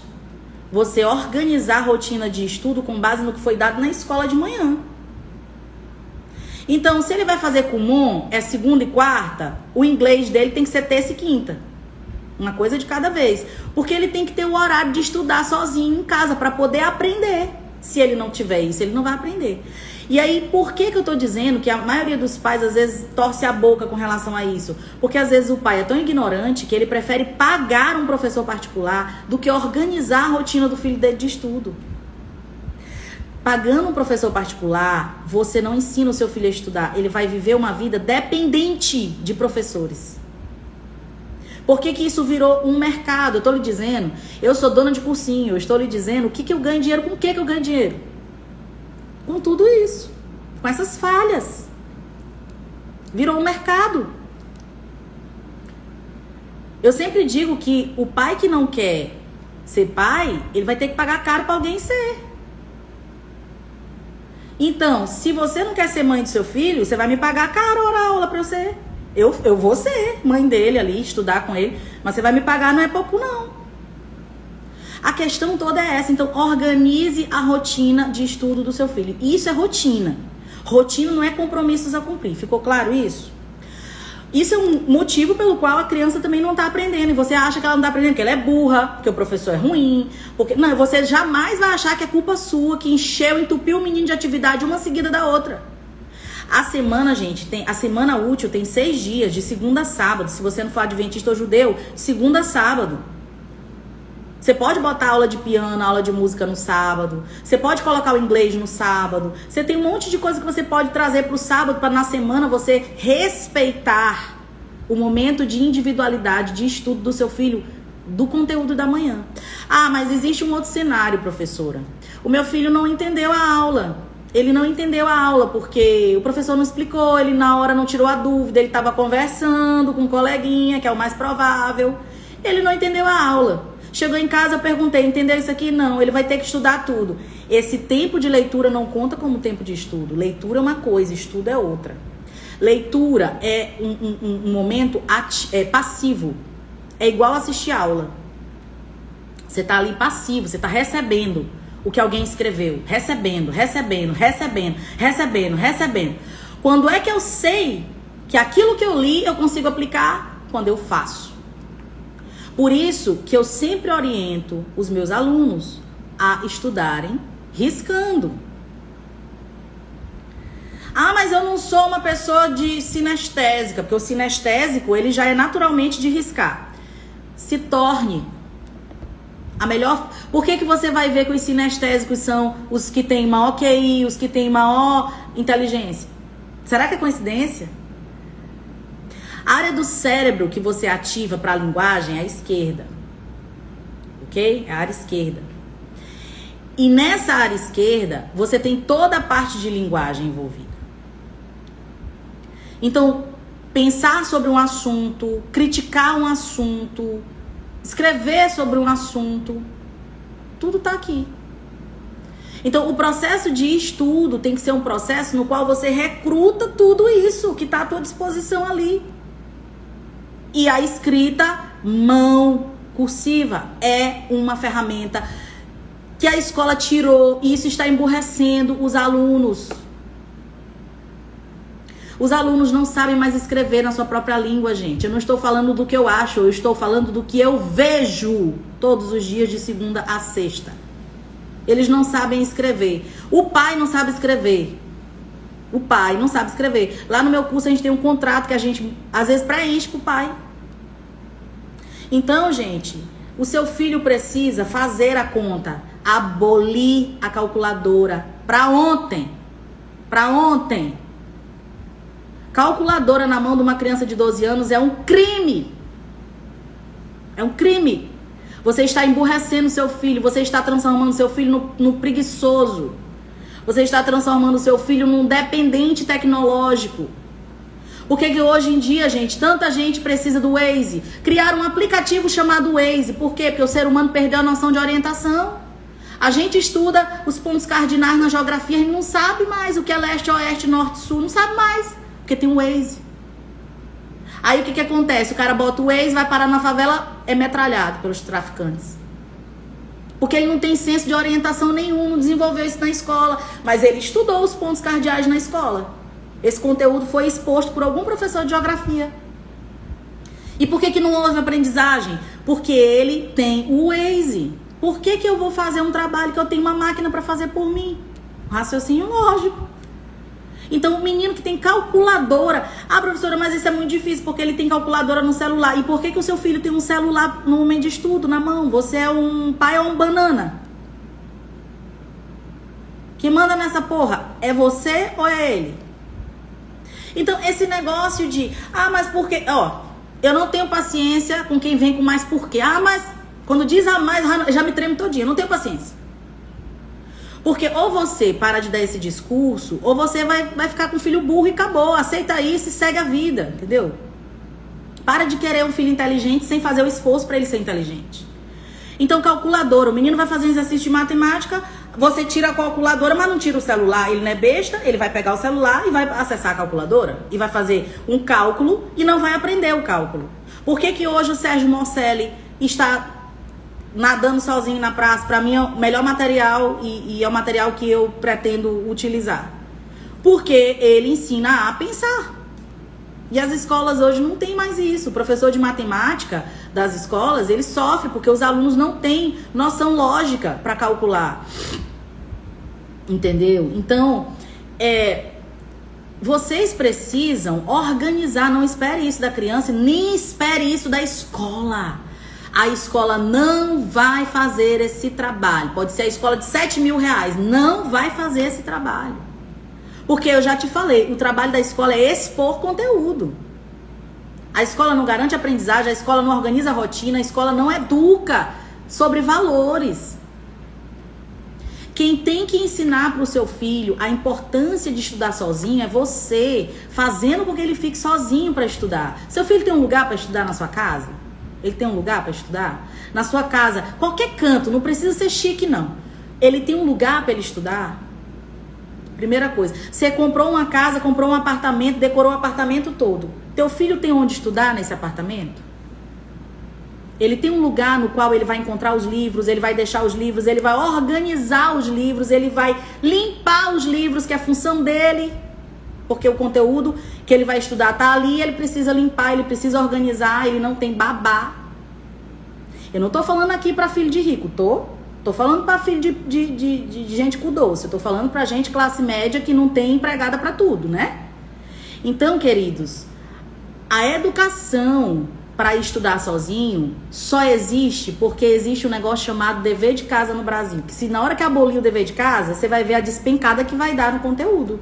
você organizar a rotina de estudo com base no que foi dado na escola de manhã. Então, se ele vai fazer Kumon, é segunda e quarta, o inglês dele tem que ser terça e quinta. Uma coisa de cada vez. Porque ele tem que ter o horário de estudar sozinho em casa para poder aprender. Se ele não tiver isso, ele não vai aprender. E aí, por que eu tô dizendo que a maioria dos pais, às vezes, torce a boca com relação a isso? Porque, às vezes, o pai é tão ignorante que ele prefere pagar um professor particular do que organizar a rotina do filho dele de estudo. Pagando um professor particular, você não ensina o seu filho a estudar. Ele vai viver uma vida dependente de professores. Por que isso virou um mercado? Eu tô lhe dizendo, eu sou dona de cursinho, eu estou lhe dizendo o que eu ganho dinheiro, com o que eu ganho dinheiro? Com tudo isso, com essas falhas. Virou um mercado. Eu sempre digo que o pai que não quer ser pai, ele vai ter que pagar caro para alguém ser. Então, se você não quer ser mãe do seu filho, você vai me pagar caro a aula para eu ser. Eu vou ser mãe dele ali, estudar com ele, mas você vai me pagar, não é pouco não. A questão toda é essa. Então, organize a rotina de estudo do seu filho. Isso é rotina. Rotina não é compromissos a cumprir. Ficou claro isso? Isso é um motivo pelo qual a criança também não está aprendendo. E você acha que ela não está aprendendo porque ela é burra, porque o professor é ruim. Porque... Não, você jamais vai achar que é culpa sua, que encheu, entupiu o menino de atividade uma seguida da outra. A semana, gente, a semana útil tem 6 dias, de segunda a sábado. Se você não for adventista ou judeu, de segunda a sábado. Você pode botar aula de piano, aula de música no sábado. Você pode colocar o inglês no sábado. Você tem um monte de coisa que você pode trazer para o sábado, para na semana você respeitar o momento de individualidade, de estudo do seu filho, do conteúdo da manhã. Ah, mas existe um outro cenário, professora. O meu filho não entendeu a aula. Ele não entendeu a aula porque o professor não explicou, ele na hora não tirou a dúvida, ele estava conversando com um coleguinha, que é o mais provável. Ele não entendeu a aula. Chegou em casa, eu perguntei, entendeu isso aqui? Não, ele vai ter que estudar tudo. Esse tempo de leitura não conta como tempo de estudo. Leitura é uma coisa, estudo é outra. Leitura é um momento passivo. É igual assistir aula. Você tá ali passivo, você tá recebendo o que alguém escreveu. Recebendo. Quando é que eu sei que aquilo que eu li eu consigo aplicar? Quando eu faço. Por isso que eu sempre oriento os meus alunos a estudarem riscando. Ah, mas eu não sou uma pessoa de sinestésica, porque o sinestésico ele já é naturalmente de riscar. Se torne a melhor... Por que você vai ver que os sinestésicos são os que têm maior QI, os que têm maior inteligência? Será que é coincidência? A área do cérebro que você ativa para a linguagem é a esquerda. Ok? É a área esquerda. E nessa área esquerda, você tem toda a parte de linguagem envolvida. Então, pensar sobre um assunto, criticar um assunto, escrever sobre um assunto, tudo tá aqui. Então, o processo de estudo tem que ser um processo no qual você recruta tudo isso que está à tua disposição ali. E a escrita mão cursiva é uma ferramenta que a escola tirou e isso está emburrecendo os alunos. Os alunos não sabem mais escrever na sua própria língua, gente. Eu não estou falando do que eu acho, eu estou falando do que eu vejo todos os dias de segunda a sexta. Eles não sabem escrever. O pai não sabe escrever. O pai não sabe escrever. Lá no meu curso a gente tem um contrato que a gente às vezes preenche pro pai. Então, gente, o seu filho precisa fazer a conta, abolir a calculadora para ontem. Para ontem. Calculadora na mão de uma criança de 12 anos é um crime. É um crime. Você está emburrecendo seu filho, você está transformando seu filho no preguiçoso. Você está transformando seu filho num dependente tecnológico. Por que hoje em dia, gente, tanta gente precisa do Waze? Criaram um aplicativo chamado Waze. Por quê? Porque o ser humano perdeu a noção de orientação. A gente estuda os pontos cardinais na geografia e não sabe mais o que é leste, oeste, norte, sul. Não sabe mais, porque tem o Waze. Aí o que acontece? O cara bota o Waze, vai parar na favela, é metralhado pelos traficantes. Porque ele não tem senso de orientação nenhum, não desenvolveu isso na escola. Mas ele estudou os pontos cardeais na escola. Esse conteúdo foi exposto por algum professor de geografia. E por que não houve aprendizagem? Porque ele tem o Waze. Por que eu vou fazer um trabalho que eu tenho uma máquina para fazer por mim? Raciocínio lógico. Então, o menino que tem calculadora... Ah, professora, mas isso é muito difícil, porque ele tem calculadora no celular. E por que o seu filho tem um celular no momento de estudo, na mão? Você é um pai ou um banana? Quem manda nessa porra? É você ou é ele? Então, esse negócio de... Ah, mas por quê? Ó, eu não tenho paciência com quem vem com mais porquê. Ah, mas... Quando diz a mais, já me tremo todinha. Eu não tenho paciência. Porque ou você para de dar esse discurso, ou você vai ficar com um filho burro e acabou. Aceita isso e segue a vida, entendeu? Para de querer um filho inteligente sem fazer o esforço para ele ser inteligente. Então, calculadora. O menino vai fazer um exercício de matemática, você tira a calculadora, mas não tira o celular. Ele não é besta, ele vai pegar o celular e vai acessar a calculadora. E vai fazer um cálculo e não vai aprender o cálculo. Por que hoje o Sérgio Morcelli está... nadando sozinho na praça? Para mim é o melhor material e é o material que eu pretendo utilizar. Porque ele ensina a pensar. E as escolas hoje não tem mais isso. O professor de matemática das escolas, ele sofre porque os alunos não têm noção lógica para calcular. Entendeu? Então, vocês precisam organizar. Não espere isso da criança, nem espere isso da escola. A escola não vai fazer esse trabalho. Pode ser a escola de 7 mil reais. Não vai fazer esse trabalho. Porque eu já te falei, o trabalho da escola é expor conteúdo. A escola não garante aprendizagem, a escola não organiza rotina, a escola não educa sobre valores. Quem tem que ensinar para o seu filho a importância de estudar sozinho é você, fazendo com que ele fique sozinho para estudar. Seu filho tem um lugar para estudar na sua casa? Ele tem um lugar para estudar? Na sua casa, qualquer canto, não precisa ser chique não. Ele tem um lugar para ele estudar? Primeira coisa, você comprou uma casa, comprou um apartamento, decorou o apartamento todo. Teu filho tem onde estudar nesse apartamento? Ele tem um lugar no qual ele vai encontrar os livros, ele vai deixar os livros, ele vai organizar os livros, ele vai limpar os livros, que é a função dele. Porque o conteúdo que ele vai estudar tá ali, ele precisa limpar, ele precisa organizar, ele não tem babá. Eu não tô falando aqui para filho de rico, tô falando para filho de gente com doce. Eu tô falando pra gente classe média que não tem empregada para tudo, né? Então, queridos, a educação para estudar sozinho só existe porque existe um negócio chamado dever de casa no Brasil. Que se na hora que abolir o dever de casa, você vai ver a despencada que vai dar no conteúdo.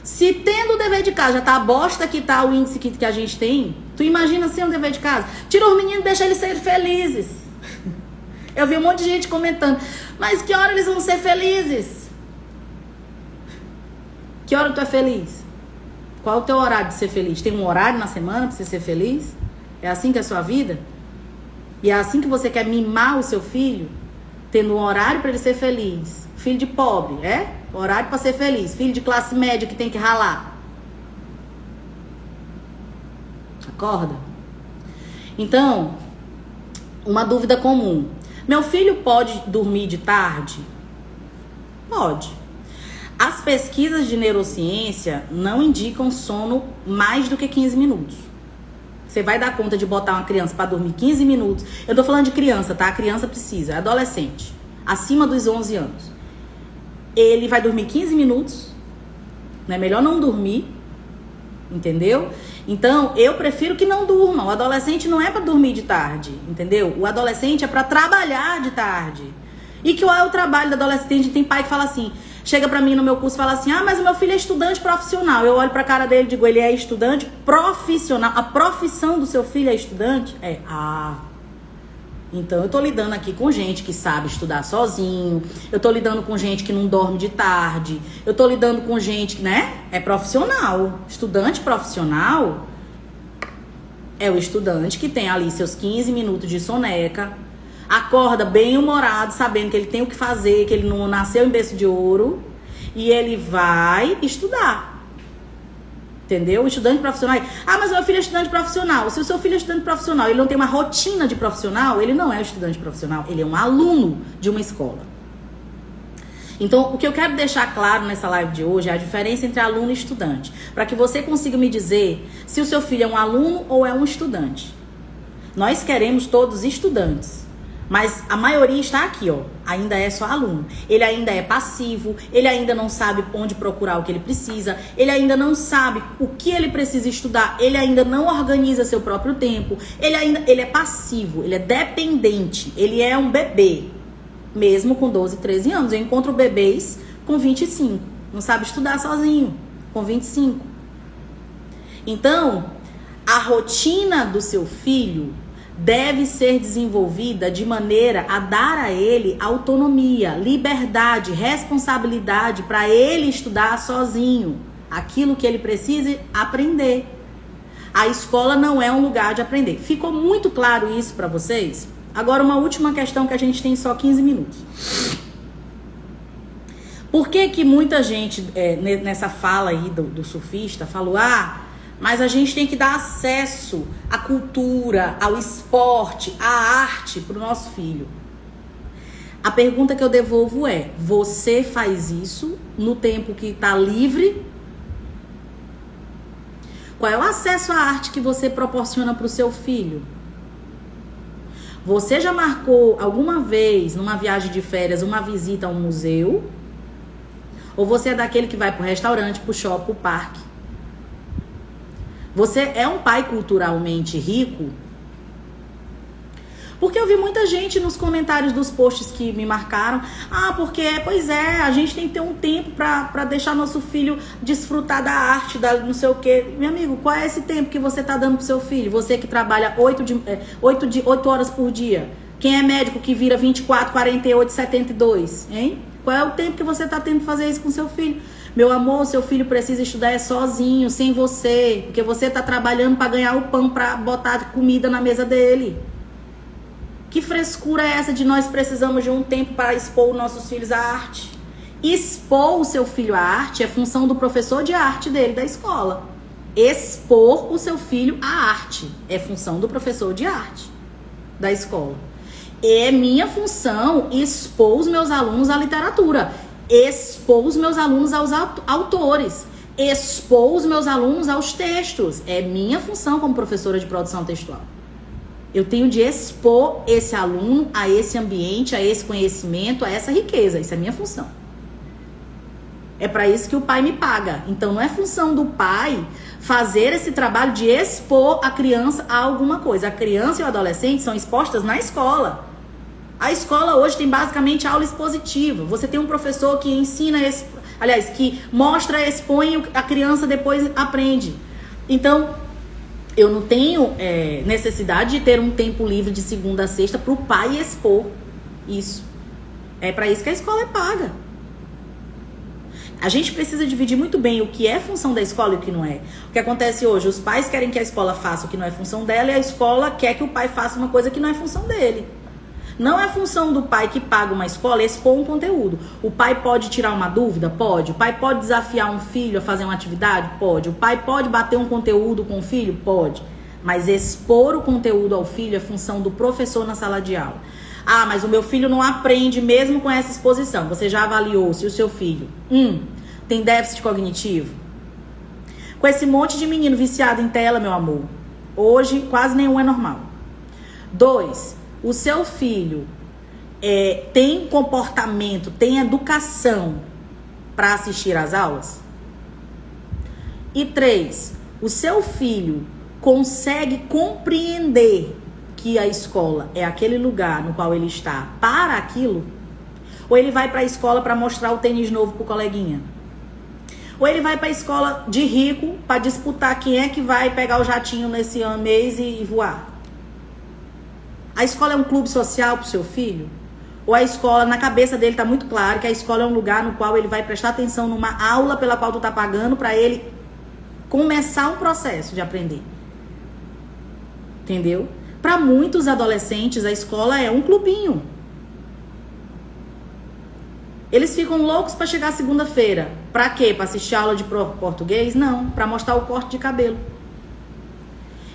Se tendo o dever de casa já tá a bosta que tá o índice que a gente tem, tu imagina sem o dever de casa? Tira os meninos e deixa eles serem felizes. Eu vi um monte de gente comentando, mas que hora eles vão ser felizes? Que hora tu é feliz? Qual é o teu horário de ser feliz? Tem um horário na semana pra você ser feliz? É assim que é a sua vida? E é assim que você quer mimar o seu filho? Tendo um horário para ele ser feliz. Filho de pobre, horário para ser feliz. Filho de classe média que tem que ralar. Acorda? Então, uma dúvida comum. Meu filho pode dormir de tarde? Pode. As pesquisas de neurociência não indicam sono mais do que 15 minutos. Você vai dar conta de botar uma criança para dormir 15 minutos? Eu tô falando de criança, tá? A criança precisa, é adolescente, acima dos 11 anos. Ele vai dormir 15 minutos, né? Melhor não dormir, entendeu? Então, eu prefiro que não durma. O adolescente não é para dormir de tarde, entendeu? O adolescente é para trabalhar de tarde. E qual é o trabalho do adolescente? Tem pai que fala assim, chega pra mim no meu curso e fala assim, mas o meu filho é estudante profissional. Eu olho pra cara dele e digo, ele é estudante profissional. A profissão do seu filho é estudante? Então eu tô lidando aqui com gente que sabe estudar sozinho. Eu tô lidando com gente que não dorme de tarde. Eu tô lidando com gente que, é profissional. Estudante profissional é o estudante que tem ali seus 15 minutos de soneca. Acorda bem humorado, sabendo que ele tem o que fazer, que ele não nasceu em berço de ouro. E ele vai estudar. Entendeu? O estudante profissional. Mas meu filho é estudante profissional. Se o seu filho é estudante profissional, ele não tem uma rotina de profissional, ele não é estudante profissional. Ele é um aluno de uma escola. Então, o que eu quero deixar claro nessa live de hoje é a diferença entre aluno e estudante. Para que você consiga me dizer se o seu filho é um aluno ou é um estudante. Nós queremos todos estudantes. Mas a maioria está aqui, ó. Ainda é só aluno. Ele ainda é passivo, ele ainda não sabe onde procurar o que ele precisa, ele ainda não sabe o que ele precisa estudar, ele ainda não organiza seu próprio tempo, ele é passivo, ele é dependente, ele é um bebê, mesmo com 12, 13 anos. Eu encontro bebês com 25, não sabe estudar sozinho, com 25. Então, a rotina do seu filho deve ser desenvolvida de maneira a dar a ele autonomia, liberdade, responsabilidade para ele estudar sozinho aquilo que ele precisa aprender. A escola não é um lugar de aprender. Ficou muito claro isso para vocês? Agora uma última questão que a gente tem só 15 minutos. Por que muita gente nessa fala aí do surfista falou, mas a gente tem que dar acesso à cultura, ao esporte, à arte para o nosso filho. A pergunta que eu devolvo é, você faz isso no tempo que está livre? Qual é o acesso à arte que você proporciona para o seu filho? Você já marcou alguma vez, numa viagem de férias, uma visita a um museu? Ou você é daquele que vai para o restaurante, para o shopping, para o parque? Você é um pai culturalmente rico? Porque eu vi muita gente nos comentários dos posts que me marcaram. Pois é, a gente tem que ter um tempo para deixar nosso filho desfrutar da arte, da não sei o quê. Meu amigo, qual é esse tempo que você tá dando pro seu filho? Você que trabalha 8 horas por dia. Quem é médico que vira 24, 48, 72, hein? Qual é o tempo que você tá tendo que fazer isso com seu filho? Meu amor, seu filho precisa estudar sozinho, sem você. Porque você tá trabalhando para ganhar o pão, para botar comida na mesa dele. Que frescura é essa de nós precisamos de um tempo para expor os nossos filhos à arte? Expor o seu filho à arte é função do professor de arte dele, da escola. Expor o seu filho à arte é função do professor de arte da escola. É minha função expor os meus alunos à literatura. Expor os meus alunos aos autores, expor os meus alunos aos textos. É minha função como professora de produção textual. Eu tenho de expor esse aluno a esse ambiente, a esse conhecimento, a essa riqueza. Isso é minha função. É para isso que o pai me paga. Então não é função do pai fazer esse trabalho de expor a criança a alguma coisa. A criança e o adolescente são expostas na escola. A escola hoje tem basicamente aula expositiva. Você tem um professor que ensina, que mostra, expõe, a criança depois aprende. Então, eu não tenho necessidade de ter um tempo livre de segunda a sexta para o pai expor isso. É para isso que a escola é paga. A gente precisa dividir muito bem o que é função da escola e o que não é. O que acontece hoje, os pais querem que a escola faça o que não é função dela e a escola quer que o pai faça uma coisa que não é função dele. Não é função do pai que paga uma escola expor um conteúdo. O pai pode tirar uma dúvida? Pode. O pai pode desafiar um filho a fazer uma atividade? Pode. O pai pode bater um conteúdo com o filho? Pode. Mas expor o conteúdo ao filho é função do professor na sala de aula. Mas o meu filho não aprende mesmo com essa exposição. Você já avaliou se o seu filho tem déficit cognitivo? Com esse monte de menino viciado em tela, meu amor, hoje quase nenhum é normal. 2, o seu filho tem comportamento, tem educação para assistir às aulas? E 3, o seu filho consegue compreender que a escola é aquele lugar no qual ele está para aquilo? Ou ele vai para a escola para mostrar o tênis novo pro coleguinha? Ou ele vai para a escola de rico para disputar quem é que vai pegar o jatinho nesse mês e voar? A escola é um clube social pro seu filho? Ou a escola, na cabeça dele tá muito claro que a escola é um lugar no qual ele vai prestar atenção numa aula pela qual tu tá pagando para ele começar um processo de aprender? Entendeu? Para muitos adolescentes, a escola é um clubinho. Eles ficam loucos para chegar segunda-feira. Para quê? Para assistir aula de português? Não, para mostrar o corte de cabelo.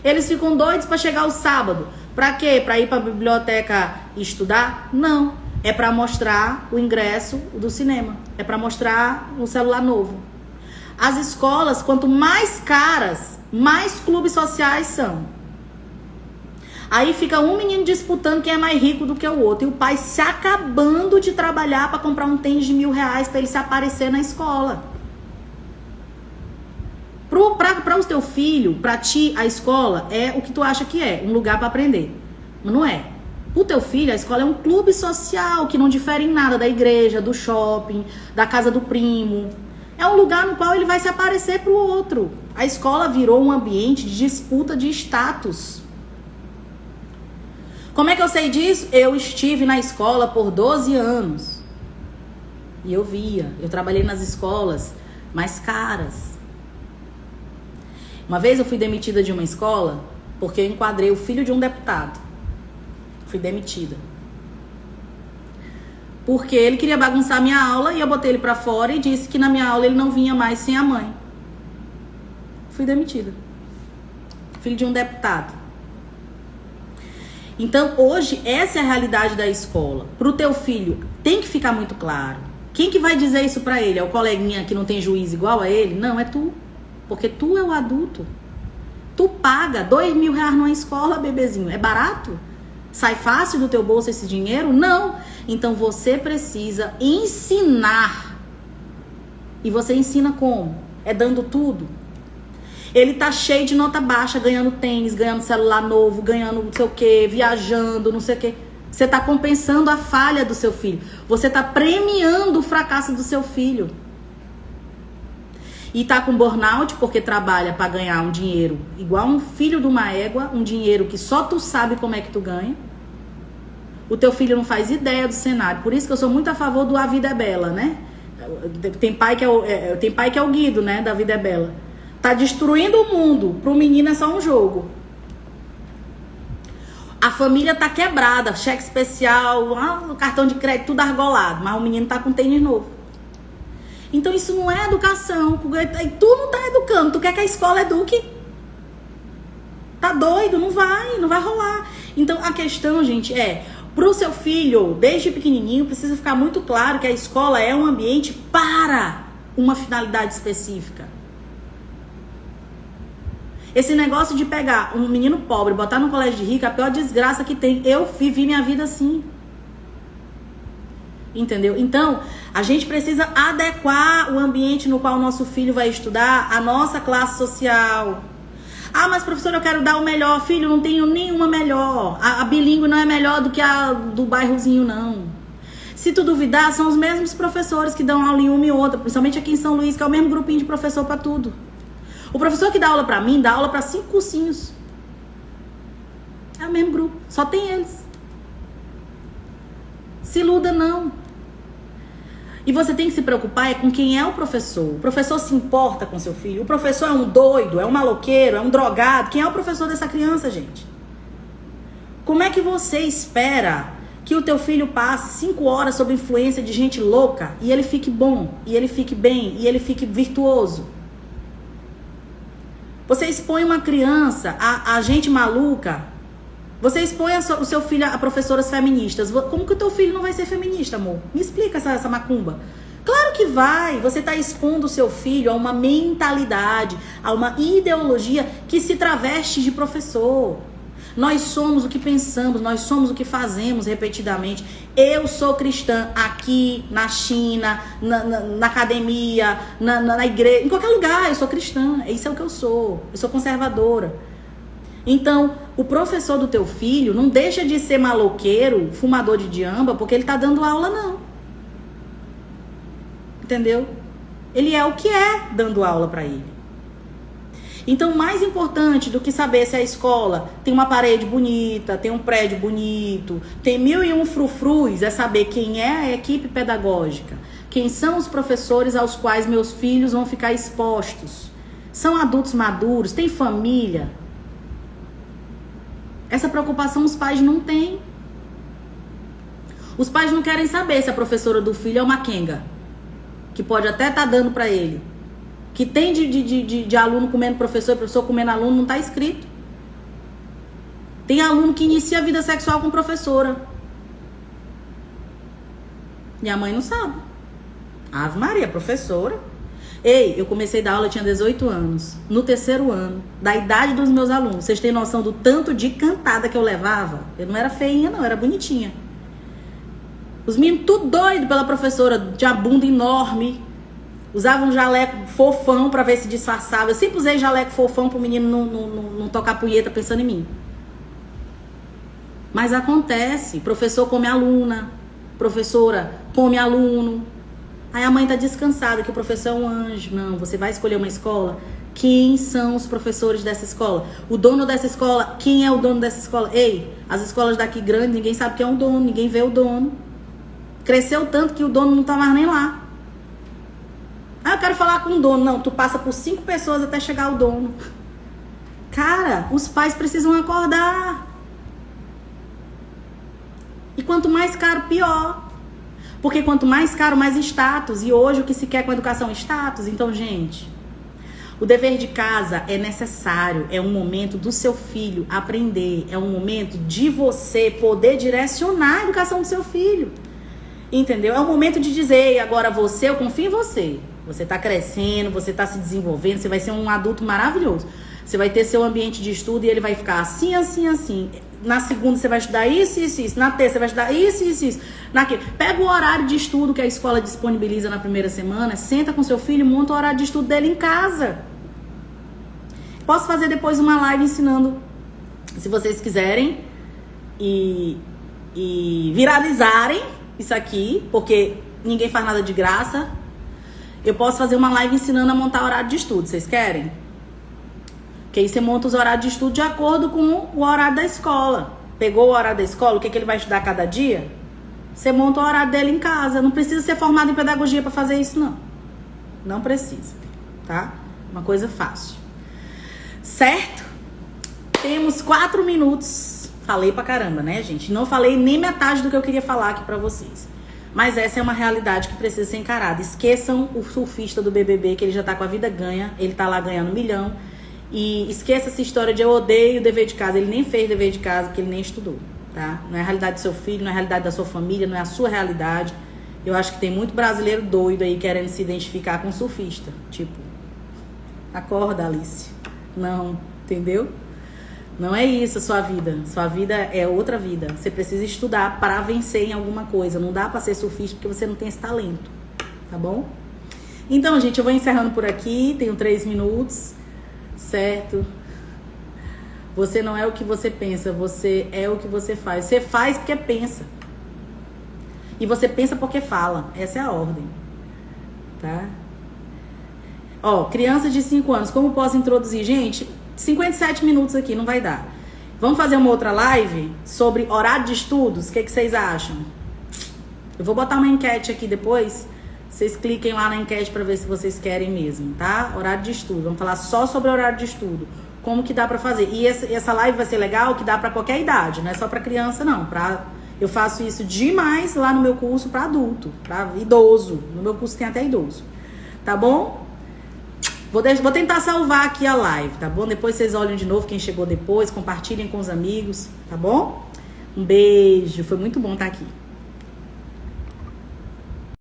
Eles ficam doidos para chegar o sábado. Para quê? Para ir para a biblioteca estudar? Não. É para mostrar o ingresso do cinema. É para mostrar o celular novo. As escolas, quanto mais caras, mais clubes sociais são. Aí fica um menino disputando quem é mais rico do que o outro. E o pai se acabando de trabalhar para comprar um tênis de R$1.000 para ele se aparecer na escola. Para o teu filho, para ti, a escola é o que tu acha que é, um lugar para aprender. Mas não é. O teu filho, a escola é um clube social que não difere em nada da igreja, do shopping, da casa do primo. É um lugar no qual ele vai se aparecer pro outro. A escola virou um ambiente de disputa de status. Como é que eu sei disso? Eu estive na escola por 12 anos. E eu via. Eu trabalhei nas escolas mais caras. Uma vez eu fui demitida de uma escola porque eu enquadrei o filho de um deputado. Fui demitida. Porque ele queria bagunçar a minha aula e eu botei ele pra fora e disse que na minha aula ele não vinha mais sem a mãe. Fui demitida. Filho de um deputado. Então, hoje, essa é a realidade da escola. Pro teu filho, tem que ficar muito claro. Quem que vai dizer isso pra ele? É o coleguinha que não tem juiz igual a ele? Não, é tu. Porque tu é o adulto. Tu paga R$2.000 numa escola, bebezinho. É barato? Sai fácil do teu bolso esse dinheiro? Não. Então você precisa ensinar. E você ensina como? É dando tudo. Ele tá cheio de nota baixa, ganhando tênis, ganhando celular novo, ganhando não sei o que, viajando, não sei o que. Você tá compensando a falha do seu filho. Você tá premiando o fracasso do seu filho. E tá com burnout porque trabalha para ganhar um dinheiro igual um filho de uma égua, um dinheiro que só tu sabe como é que tu ganha. O teu filho não faz ideia do cenário. Por isso que eu sou muito a favor do A Vida é Bela, né? Tem pai que é o Guido, né? Da Vida é Bela. Tá destruindo o mundo. Pro menino é só um jogo. A família tá quebrada. Cheque especial, cartão de crédito, tudo argolado. Mas o menino tá com tênis novo. Então isso não é educação. Tu não tá educando. Tu quer que a escola eduque? Tá doido? Não vai rolar. Então a questão, gente, é... Pro seu filho, desde pequenininho, precisa ficar muito claro que a escola é um ambiente para uma finalidade específica. Esse negócio de pegar um menino pobre e botar no colégio de rico é a pior desgraça que tem. Eu vivi minha vida assim. Entendeu? Então, a gente precisa adequar o ambiente no qual o nosso filho vai estudar à nossa classe social. Ah, mas professor, eu quero dar o melhor. Filho, não tenho nenhuma melhor. A bilíngue não é melhor do que a do bairrozinho, não. Se tu duvidar, são os mesmos professores que dão aula em uma e outra, principalmente aqui em São Luís, que é o mesmo grupinho de professor para tudo. O professor que dá aula para mim, dá aula para 5 cursinhos. É o mesmo grupo, só tem eles. Se iluda, não. E você tem que se preocupar com quem é o professor. O professor se importa com seu filho. O professor é um doido, é um maloqueiro, é um drogado. Quem é o professor dessa criança, gente? Como é que você espera que o teu filho passe 5 horas sob influência de gente louca e ele fique bom, e ele fique bem, e ele fique virtuoso? Você expõe uma criança a gente maluca. Você expõe o seu filho a professoras feministas. Como que o teu filho não vai ser feminista, amor? Me explica essa macumba. Claro que vai. Você está expondo o seu filho a uma mentalidade, a uma ideologia que se traveste de professor. Nós somos o que pensamos, nós somos o que fazemos repetidamente. Eu sou cristã aqui, na China, na academia, na igreja, em qualquer lugar eu sou cristã. Isso é o que eu sou. Eu sou conservadora. Então, o professor do teu filho não deixa de ser maloqueiro, fumador de diamba, porque ele tá dando aula, não. Entendeu? Ele é o que é dando aula para ele. Então, mais importante do que saber se a escola tem uma parede bonita, tem um prédio bonito, tem 1001 frufrus, é saber quem é a equipe pedagógica, quem são os professores aos quais meus filhos vão ficar expostos. São adultos maduros, tem família. Essa preocupação os pais não têm. Os pais não querem saber se a professora do filho é uma quenga, que pode até estar dando para ele. Que tem de aluno comendo professor e professor comendo aluno, não tá escrito. Tem aluno que inicia a vida sexual com professora. E a mãe não sabe. Ave Maria, professora. Ei, eu comecei a dar aula, eu tinha 18 anos. No terceiro ano, da idade dos meus alunos. Vocês têm noção do tanto de cantada que eu levava? Eu não era feinha, não, eu era bonitinha. Os meninos tudo doido pela professora, tinha bunda enorme. Usava um jaleco fofão pra ver se disfarçava. Eu sempre usei jaleco fofão pro menino não tocar punheta pensando em mim. Mas acontece, professor come aluna, professora come aluno. Aí a mãe tá descansada que o professor é um anjo. Não, você vai escolher uma escola. Quem são os professores dessa escola? O dono dessa escola, quem é o dono dessa escola? Ei, as escolas daqui grandes, ninguém sabe quem é o dono, ninguém vê o dono. Cresceu tanto que o dono não tá mais nem lá. Ah, eu quero falar com o dono. Não, tu passa por 5 pessoas até chegar o dono. Cara, os pais precisam acordar. E quanto mais caro, pior. Porque quanto mais caro, mais status. E hoje o que se quer com a educação é status. Então, gente, o dever de casa é necessário. É um momento do seu filho aprender. É um momento de você poder direcionar a educação do seu filho. Entendeu? É um momento de dizer, agora você, eu confio em você. Você tá crescendo, você tá se desenvolvendo, você vai ser um adulto maravilhoso. Você vai ter seu ambiente de estudo e ele vai ficar assim, assim, assim. Na segunda você vai estudar isso, isso, isso. Na terça você vai estudar isso, isso, isso. Pega o horário de estudo que a escola disponibiliza na primeira semana, senta com seu filho e monta o horário de estudo dele em casa. Posso fazer depois uma live ensinando, se vocês quiserem, e viralizarem isso aqui, porque ninguém faz nada de graça. Eu posso fazer uma live ensinando a montar horário de estudo, vocês querem? Porque aí você monta os horários de estudo de acordo com o horário da escola. Pegou o horário da escola, o que ele vai estudar cada dia? Você monta o horário dele em casa. Não precisa ser formado em pedagogia para fazer isso, não. Não precisa, tá? Uma coisa fácil. Certo? Temos 4 minutos. Falei pra caramba, né, gente? Não falei nem metade do que eu queria falar aqui pra vocês. Mas essa é uma realidade que precisa ser encarada. Esqueçam o surfista do BBB, que ele já tá com a vida ganha. Ele tá lá ganhando 1 milhão. E esqueça essa história de eu odeio o dever de casa. Ele nem fez dever de casa porque ele nem estudou, tá? Não é a realidade do seu filho, não é a realidade da sua família, não é a sua realidade. Eu acho que tem muito brasileiro doido aí querendo se identificar com surfista. Tipo, acorda, Alice. Não, entendeu? Não é isso a sua vida. Sua vida é outra vida. Você precisa estudar para vencer em alguma coisa. Não dá para ser surfista porque você não tem esse talento, tá bom? Então, gente, eu vou encerrando por aqui. Tenho 3 minutos. Certo? Você não é o que você pensa, você é o que você faz. Você faz porque pensa. E você pensa porque fala. Essa é a ordem. Tá? Ó, crianças de 5 anos, como posso introduzir? Gente, 57 minutos aqui, não vai dar. Vamos fazer uma outra live sobre horário de estudos? O que vocês acham? Eu vou botar uma enquete aqui depois. Vocês cliquem lá na enquete para ver se vocês querem mesmo, tá? Horário de estudo. Vamos falar só sobre horário de estudo. Como que dá para fazer. E essa live vai ser legal, que dá para qualquer idade. Não é só para criança, não. Eu faço isso demais lá no meu curso para adulto, para idoso. No meu curso tem até idoso. Tá bom? Vou tentar salvar aqui a live, tá bom? Depois vocês olham de novo quem chegou depois. Compartilhem com os amigos, tá bom? Um beijo. Foi muito bom estar aqui.